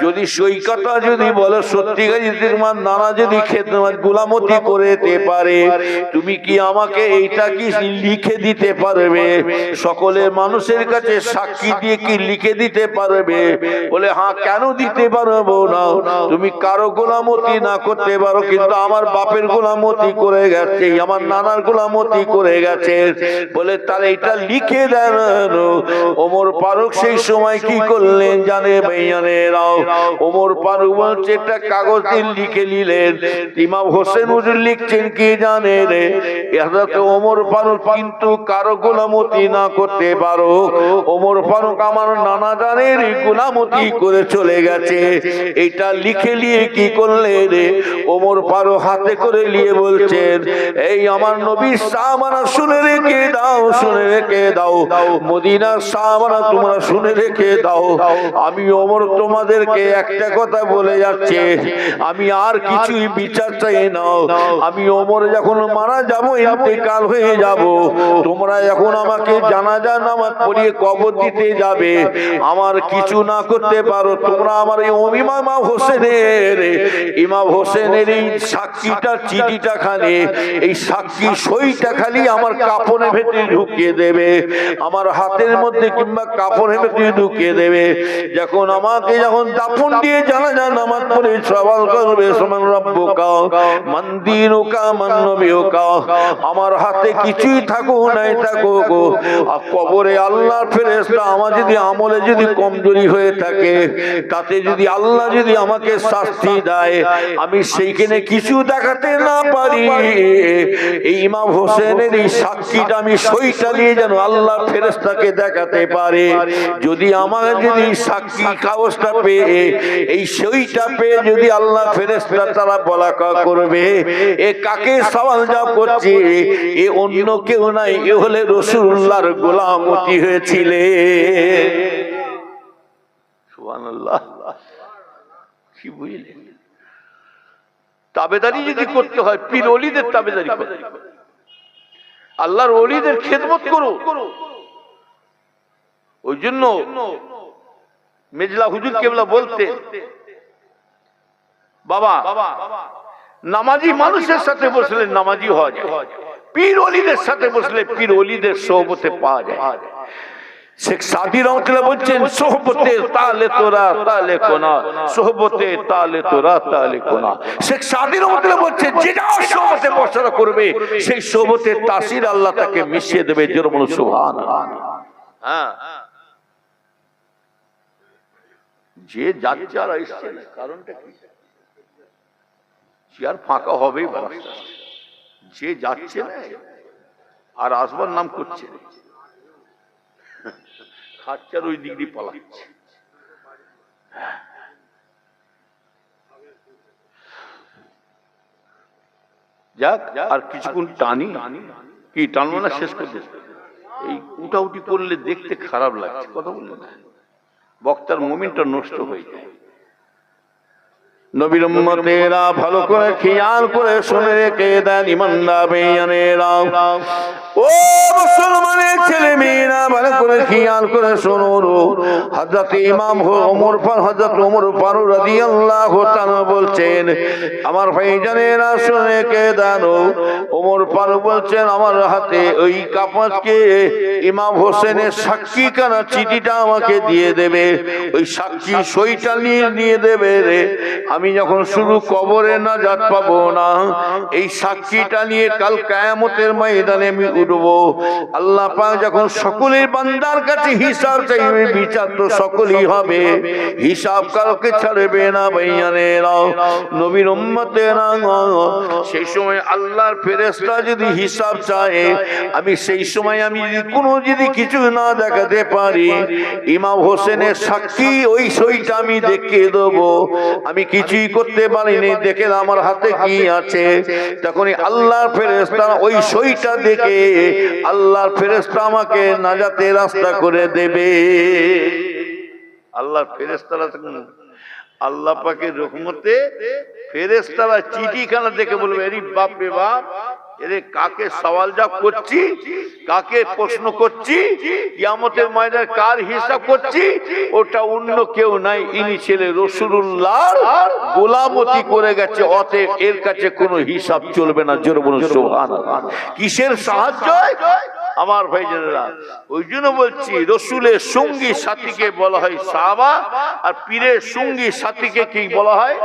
যদি সই কথা যদি বলো সত্যিকারী তোমার নানা যদি খেদমত গোলামতি করতে পারে, তুমি কি আমাকে এইটা কি লিখে দিতে পারবে, সকলের মানুষের কাছে সাক্ষী দিয়ে কি লিখে দিতে পারবে? বলে হ্যাঁ, কেন দিতে পারবো না, তুমি কারো গোলামতি না করতে পারো, কিন্তু আমার বাপের গোলামতি করে গেছে, আমার নানার গোলামতি করে গেছে। বলে তাহলে এটা লিখে দেন। ওমর ফারুক সেই সময় কি করলেন জানে ভাইয়ানেরাও, ওমর ফারুক বলছে একটা কাগজ দিয়ে লিখে নিলেন। ইমাম হোসেন হুজুর লিখছেন কি জানে রে, হযরত ওমর ফারুক কিন্তু কারো গোলামতি না করতে পারো, ওমর ফারুক আমার নানা জানের গোলামতি করে চলে গেছে। এটা লিখে নিয়ে কি করলে রে, ওমর ফারুক হাতে করে নিয়ে বলছেন, এই আমার নবীর সাহাবারা শুনে রেখে দাও, শুনে রেখে দাও, মদিনার সাহাবারা তোমরা শুনে রেখে দাও, আমি ওমর তোমাদেরকে একটা কথা বলে যাচ্ছে, আমি আর কিছুই বিচার চাই না, আমি ওমর যখন মারা যাব, ইন্তেকাল হয়ে যাব, তোমরা এখন আমাকে জানাজা নামাজ পড়িয়ে কবর দিতে যাবে, আমার কিছু না করতে পারো, তোমরা আমার এই ইমাম হোসেনের এই সাক্ষীটা চিঠিটা খালি, এই সাক্ষী সইটা খালি আমার কাপড়ের ভেতরে ঢুকিয়ে দেবে, আমার হাতের মধ্যে কিংবা কাপড়ের ভেতরে ঢুকিয়ে দেবে, যখন আমাকে যখন দাফন দিয়ে জানাজা নামাজ পড়ে সওয়াল করবে সমান রব্বুকা মান দীনুকা মান নবিয়ুকা, আমার হাতে কিছুই থাকুক নাই থাকুক, আর কবরে আল্লাহর ফেরেশতা আমার যদি আমলে যদি কমজোরি হয়ে থাকে, তাতে যদি আল্লাহ যদি আমাকে শাস্তি দেয়, আমি সেইখানে কিছু দেখাতে না পারি, এই ইমাম হোসেনের এই সাক্ষীটা আমি সইটা নিয়ে যেন আল্লাহ ফেরেশতাকে দেখাতে পারে, যদি আমার যদি সাক্ষী কাগজটা পেয়ে এই সইটা পেয়ে যদি আল্লাহ ফেরেশতা তারা বলা করবে, এ কাকে সওয়াল জবাব করছে, এ অন্য কেউ নাই, এ হলে রাসূলুল্লাহর গোলামতি হয়েছিলে। সুবহানাল্লাহ, কি বুঝলেন? তাবেদারি যদি করতে হয়, পীর ওলিদের তাবেদারি করো, আল্লাহর ওলিদের খেদমত করো। ওই জন্য মেজলা হুজুর কেবলা বলতে, বাবা নামাজি মানুষের সাথে বসলে নামাজি হওয়া যায়, পীর ওলিদের সাথে বসলে পীর ওলিদের সোহবতে পাওয়া যায়। শেখ সাদি রহমাতুল্লাহ বলছেন, সোহবতে তালে তোরা তালে কোনা, সোহবতে তালে তোরা তালে কোনা। শেখ সাদি রহমাতুল্লাহ বলছেন, যে যার সোহবতে বসা করবে সেই সোহবতের তাসির আল্লাহ তাকে মিশিয়ে দেবে। জোরে বলো সুবহানাল্লাহ। হ্যাঁ, যে যাচ্ছে আর আসছে না, কারণটা কি? চেয়ার ফাঁকা হবেই, যে যাচ্ছে না আর আসবার নাম করছে, খাচ্চার ওই দিক দিয়ে পালাচ্ছে। যাক, আর কিছুক্ষণ টানি, কি টানবো না, শেষ করতে। এই উঠাউটি করলে দেখতে খারাপ লাগছে, কথা বললেন না, বক্তার মোমেন্টটা নষ্ট হয়ে যায়। নবীর উম্মতেরা ভালো করে খেয়াল করে শুনে রেখে দেন, ইমানদার বেঈমানেরা, ও মুসলমানের ছেলে মেয়েরা ভালো করে খেয়াল করে শুনুন। হযরত ইমাম ওমর ফারুক রাদিয়াল্লাহু তাআলা বলছেন, আমার ভাইজানেরা শুনে রেখে দেন, ওমর ফারুক বলছেন, আমার হাতে ওই কাগজকে ইমাম হোসেনের সাক্ষী কানা চিঠিটা আমাকে দিয়ে দেবে, ওই সাক্ষী সইটা নিয়ে দেবে রে, আমি যখন শুধু কবরে নাজাত পাবো না, এই সাক্ষীটা নিয়ে কাল কিয়ামতের ময়দানে আমি উঠব। আল্লাহ পাক যখন সকলের বান্দার কাছে হিসাব চাইবে, বিচার তো সকলেই হবে, হিসাব কাউকে ছাড়বে না ভাইয়ানেরা, নবীর উম্মতেরা। সেই সময় আল্লাহর ফেরেশতা যদি হিসাব চায়, আমি সেই সময় আমি যদি কিছু না দেখাতে পারি, ইমাম হোসেনের সাক্ষী ওই সইটা আমি দেখিয়ে দেবো, আমি কিছুই করতে পারিনি, দেখে আমার হাতে কি আছে। তখনই আল্লাহর ফেরেশতা ওই সইটা দেখে আল্লাহর ফেরেশতা আমাকে নাজাতের রাস্তা করে দেবে। আল্লাহর ফেরেশতারা আল্লাহ পাকের রহমতে ফেরেশতারা চিঠিখানা দেখে বলবে, আরে বাপ রে বাপ, এরে কাকে সওয়াল জবাব করছি, কাকে প্রশ্ন করছি, কিয়ামতের ময়দানে কার হিসাব করছি, ওটা অন্য কেউ নাই, ইনি ছেলে রাসূলুল্লাহর গোলামতি করে গেছে, অতএব এর কাছে কোনো হিসাব চলবে না। জোরে বলুন সুবহানাল্লাহ। কিসের সাহায্য? আমার ভাইজানেরা, ওই জন্য বলছি রসুলের সঙ্গী সাথীকে বলা হয় সাহাবা, আর পীরের সঙ্গী সাথীকে কি বলা হয়?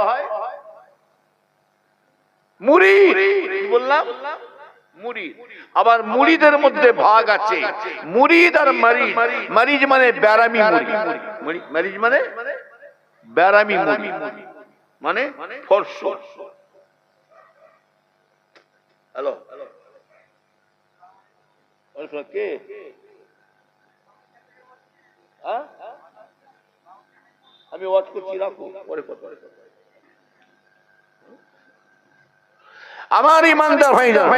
মুরিদ। কি বললাম? মুরিদ। আবার মুরিদের মধ্যে ভাগ আছে, মুরিদ আর মারিদ। মারিদ মানে বেরামি মুরিদ, মারিদ মানে বেরামি মুরিদ, মানে ফরস। হ্যালো, কে? আমি ওয়াজ করছি, রাখো, পরে কথা। আমার ইমানদার ভাইজান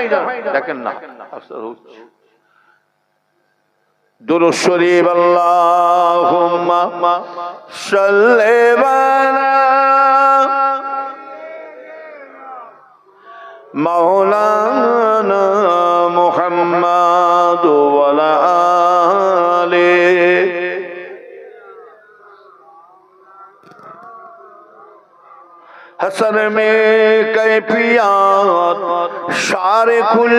দেখেন না, দুরূদ শরীফ আল্লাহুম্মা সাল্লি আলা মাওলানা মুহাম্মাদ ওয়া আলা আলিহি। हसर में कैफियत सारे खुल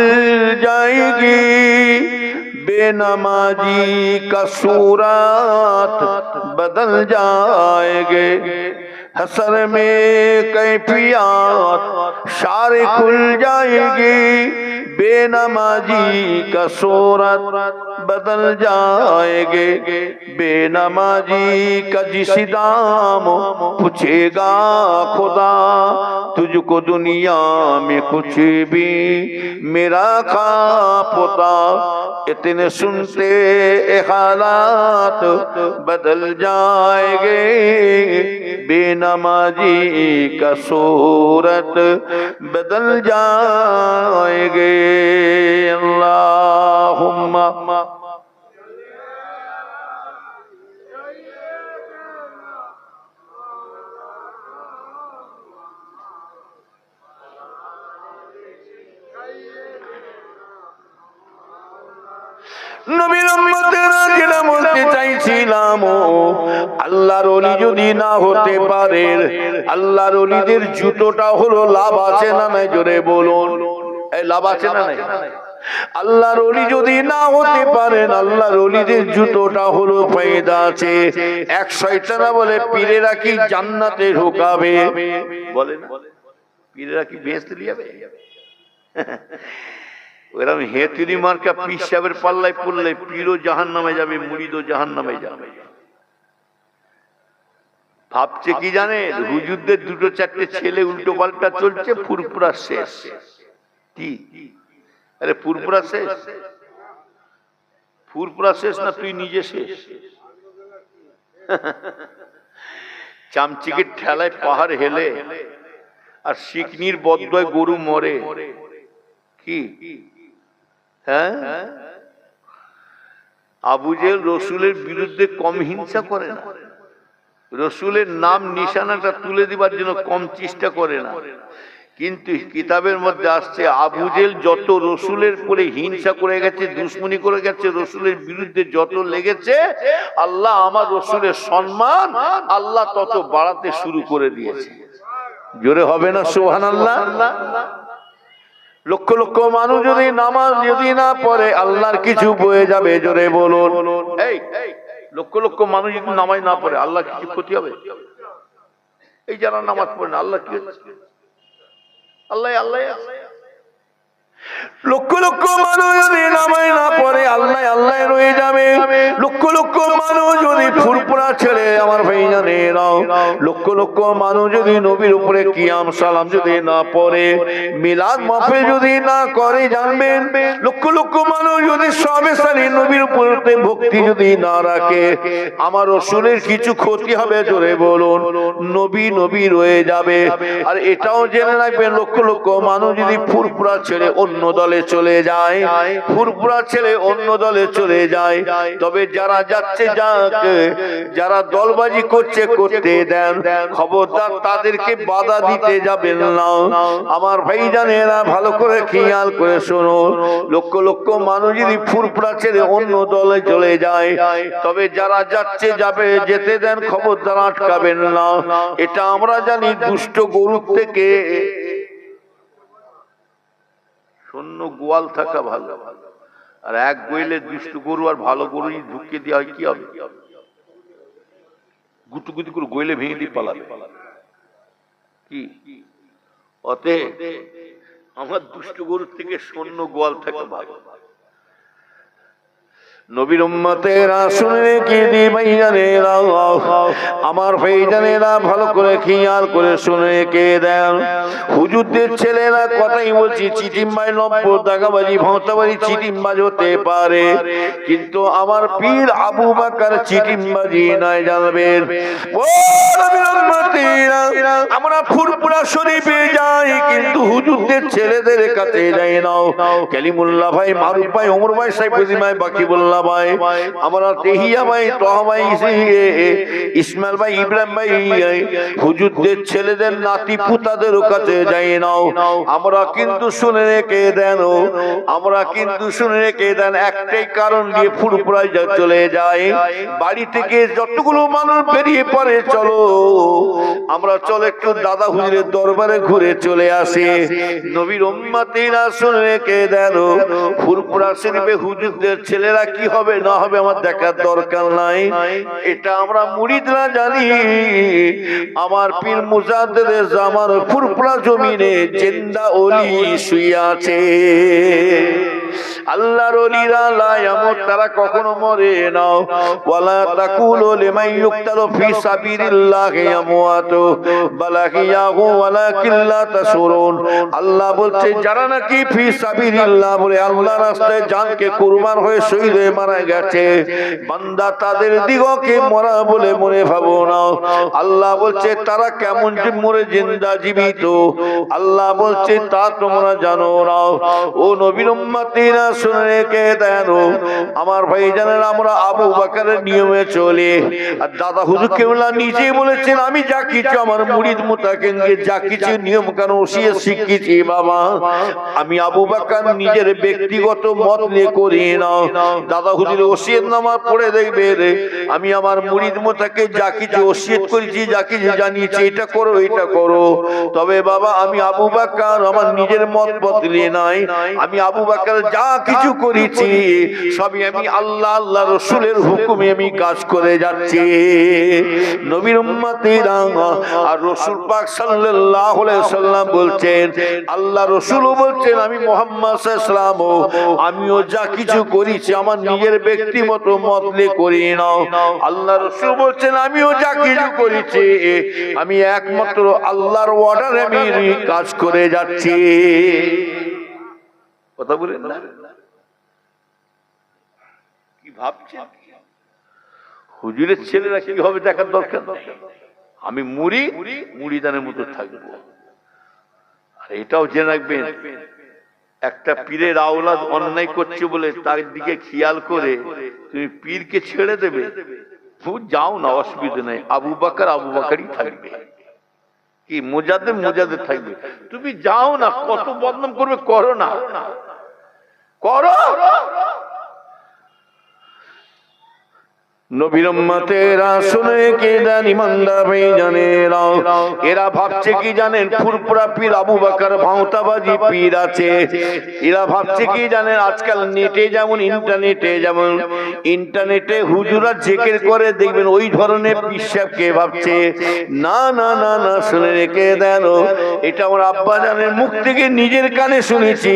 जाएगी, बेनमाजी का सूरत बदल जाएंगे। हसर में कैफियत सारे खुल जाएगी, बेनमाजी का सूरत बदल जाएंगे। बेनमाजी का जिस दाम पूछेगा खुदा, तुझको दुनिया में कुछ भी मेरा खा पुता। इतने सुनते हालात बदल जाएंगे, बेनमाजी का सूरत बदल जाएंगे। अल्लाहुम्मा নবীর উম্মতেরা যেটা বলতে চাইছিলাম, আল্লাহর ওলি যদি না হতে পারে, আল্লাহর ওলিদের জুতোটা হলো লাভ আছে না নাই? জোরে বলুন, এই লাভ আছে না নাই? আল্লাহর ওলি যদি না হতে পারেন, আল্লাহর ওলিদের জুতোটা হলো ফায়দা আছে। এক শয়তানা বলে পীরেরা কি জান্নাতে ঢোকাবে? বলে না, পীরেরা কি বেহেশতে নিয়ে যাবে? ওরকম হেতুরি মার্কা পীর সাহেবের পাল্লায় পড়লে পীরও জাহান্নামে যাবে, মুরিদও জাহান্নামে যাবে। ভাবছে কি জানে, হুজুরদের দুটো চারটে ছেলে উল্টো পাল্টা চলছে, ফুরফুরা শেষ। কি আরে ফুরফুরা শেষ? ফুরফুরা শেষ না তুই নিজে শেষ? চামচিকের ঠেলায় পাহাড় হেলে, আর শিকনির বদয় গরু মরে। কি হ্যাঁ, আবু জেহেল রসুলের বিরুদ্ধে কম হিংসা করে না, রসুলের নাম নিশানাটা তুলে দিবার জন্য কম চেষ্টা করে না। কিন্তু কিতাবের মধ্যে আসছে আবু জেহেল যত রসুলের পরে হিংসা করে গেছে, দুশ্মনী করে গেছে, রসুলের বিরুদ্ধে যত লেগেছে, আল্লাহ আমার রসুলের সম্মান আল্লাহ তত বাড়াতে শুরু করে দিয়েছে। জোরে হবে না সুবহানাল্লাহ? লক্ষ লক্ষ মানুষ যদি নামাজ যদি না পড়ে, আল্লাহর কিছু বয়ে যাবে। জোরে বলুন, এই লক্ষ লক্ষ মানুষ যদি নামাজ না পড়ে, আল্লাহ কিছু ক্ষতি হবে? এই যারা নামাজ পড়ে না, আল্লাহ কি আল্লাহ আল্লাহ লক্ষ লক্ষ মানুষ যদি নামাজ না পড়ে আল্লাহ আল্লাহ রয়ে যাবে। লক্ষ লক্ষ মানুষ যদি ফুরফুরা ছেড়ে আমার ভাই জানে নাও, লক্ষ লক্ষ মানুষ যদি নবীর উপরে কিয়াম সালাম যদি না পড়ে, মিলাদ মাহফিল যদি না করে, জানবেন লক্ষ লক্ষ মানুষ যদি সবে সারি নবীর উপরে ভক্তি যদি না রাখে, আমার রাসূলের কিছু ক্ষতি হবে। জোরে বলুন, নবী নবী রয়ে যাবে। আর এটাও জেনে রাখবেন, লক্ষ লক্ষ মানুষ যদি ফুরফুরা ছেড়ে অন্য দলে চলে যায়, ফুরফুরা ছেড়ে অন্য দলে চলে যায়, তবে যারা যাচ্ছে যাক, যারা দলবাজি করছে করতে দেন, খবরদার তাদেরকে বাধা দিতে যাবেন না। আমার ভাই জানেরা ভালো করে খেয়াল করে শোনো, লক্ষ লক্ষ মানুষ যদি ফুরফুরা ছেড়ে অন্য দলে চলে যায়, তবে যারা যাচ্ছে যাবে যেতে দেন, খবরদার আটকাবেন না। এটা আমরা জানি দুষ্ট গরুর থেকে শূন্য গোয়াল থাকা ভালো। আর এক গইলে দুষ্ট গরু আর ভালো গরু ঢুকিয়ে দেওয়া হয়, কি হবে? গুতুগুতি করে গইলে ভেঙে দিয়ে পালাবে। কি অতএব আমার দুষ্ট গরুর থেকে শূন্য গোয়াল থাকা ভালো। নবীর উম্মতেরা শুনে কি দি ভাইজানেরা, আমার ভাইজানেরা ভালো করে খেয়াল করে শুনে কে দেন। হুজুরদের ছেলেরা কথাই বলছি, চিটিম্বাই নম্বর দাগাবাজি ভোঁতাবাজি চিটিম্বাজ হতে পারে, কিন্তু আমার পীর আবু বকর চিটিম্বাজি নয়, জানবেন। ও নবীর উম্মতেরা, আমরা ফুরফুরা শরীফে যাই, কিন্তু হুজুরদের ছেলেদের কাছে যাই না। কালিমুল্লাহ ভাই, মারুফ ভাই, ওমর ভাই, সাইফুদ্দিন ভাই, বাকিবুল্লাহ ভাই, আমরা তেহিয়া ভাই, তোহা ভাই, ইসমাইল ভাই, ইব্রাহিম ভাই, হুজুরদের ছেলেদের নাতি পুতাদের কাছে যাই নাও। আমরা কিন্তু শুনে রেখে দেন, আমরা কিন্তু শুনে রেখে দেন, একটাই কারণ দিয়ে ফুরফুরায় চলে যায়। বাড়ি থেকে যতগুলো মানুষ বেরিয়ে পড়ে, চলো আমরা চলো একটু দাদা হুজুরের দরবারে ঘুরে চলে আসি। নবীর উম্মতেরা শুনে রেখে দেন, ফুরফুরা শরীফে হুজুরদের ছেলেরা কি হবে না হবে আমার দেখার দরকার নাই, এটা আমরা মুরিদরা জানি। আমার পীর মুজাদ্দেদ জামান ফুরফুরা জমিনে জিন্দা ওলি শুয়ে আছে। আল্লাহর ওলিরা লা ইয়ামুত, তারা কখনো মরে না। ওয়ালা তাকুলু লিমান ইউক্তালু ফি সাবিলিল্লাহি ইয়ামুতু বাল আহইয়াহু ওয়ালাকিন লা তাশউরুন। আল্লাহ বলছে, যারা নাকি ফি সাবিলিল্লাহ বলে আল্লাহর রাস্তায় জানকে কুরবান হয়ে শহীদ হয়ে মারা গেছে, বান্দা তাদের দিগকে মরা বলে মনে ভাবো না। আল্লাহ বলছে তারা কেমন যে মরে জিন্দা জীবিত, আল্লাহ বলছে তা তোমরা জানো না। ও নবীর উম্মতিরা শুনে রেখে দেন, আমার ভাই জানেন, আমরা আবু বকরের নিয়মে চলি। আর দাদা হুজুর কেবলা নিজে বলেছেন, আমি যা কিছু আমার মুরিদ মুতাকিনকে যা কিছু নিয়ম কানুন ওসিয়ত শিখিয়েছি বাবা, আমি আবু বকর নিজের ব্যক্তিগত মত নিয়ে করি না। দাদা হুজুর ওসিয়ত নামা পড়ে দেখবে, আমি আমার মুরিদ মুতাকে যা কিছু ওসিয়ত করেছি, যা কিছু জানিয়েছি, এটা করো এটা করো। তবে বাবা আমি আবু বকর আমার নিজের মত বদলে নাই, আমি আবু বকর যা কিছু করেছি সবই আমি আল্লাহ আল্লাহ রাসূলের হুকুমে আমি কাজ করে যাচ্ছি। নবীর উম্মতেরা আর রাসূল পাক সাল্লাল্লাহু আলাইহি সাল্লাম বলছেন, আল্লাহ রাসূলও বলছেন, আমি মুহাম্মদ সাল্লাল্লাহু আলাইহি ওয়াসাল্লাম আমিও যা কিছু করেছি আমার নিজের ব্যক্তিগত মত নিয়ে করি না। আল্লাহ রাসূল বলছেন, আমিও যা কিছু করেছি আমি একমাত্র আল্লাহর অর্ডারে আমি কাজ করে যাচ্ছি। কথা বলেন না, কি ভাবছেন? হুজুরের ছেলেরা কি হবে দেখার দরকার। আমি মুরিদানের মতো থাকবো। আর এটাও জেনে রাখবেন, একটা পীরের আওলাদ অন্যায় করছে বলে তার দিকে খেয়াল করে তুমি পীরকে ছেড়ে দেবে, যাও না, অসুবিধা নেই, আবু বকর আবু বকরই থাকবে, কি মুজাদ্দেদ থাকবে, তুমি যাও না, কত বদনাম করবে, করো না, করো। নবীর উম্মতেরা শুনে কে দেন ইমানদার ভাইজানেরা, এরা ভাবছে কি জানেন, ফুরফুরা পীর আবু বকর ভাওতাবাজি পীর আছে। এরা ভাবছে কি জানেন, আজকাল নেটে যেমন ইন্টারনেটে হুজুরা জিকির করে দেখবেন ওই ধরনের পীর সাহেবকে ভাবছে। না না না না, শুনে রেখে দেন, এটা আমার আব্বাজানের মুখ থেকে নিজের কানে শুনেছি।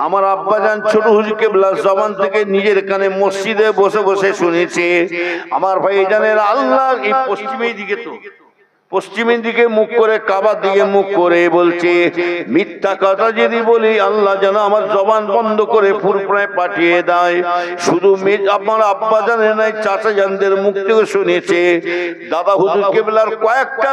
আমার আব্বাজান ছোট হুজুর কেবলার জবান থেকে নিজের কানে মসজিদে বসে বসে শুনেছি। আমার ভাইজানের আল্লাহ এই পশ্চিমের দিকে মুখ করে, কাবার দিকে মুখ করে বলছে, মিথ্যা কথা যদি বলি আল্লাহ যেন আমার জবান বন্ধ করে ফুরফুরায় পাঠিয়ে দেয়। শুধু আমার আব্বা জানে নাই, চাচা জানদের মুখ থেকে শুনেছে। দাদা হুজুর কেবলার কয়েকটা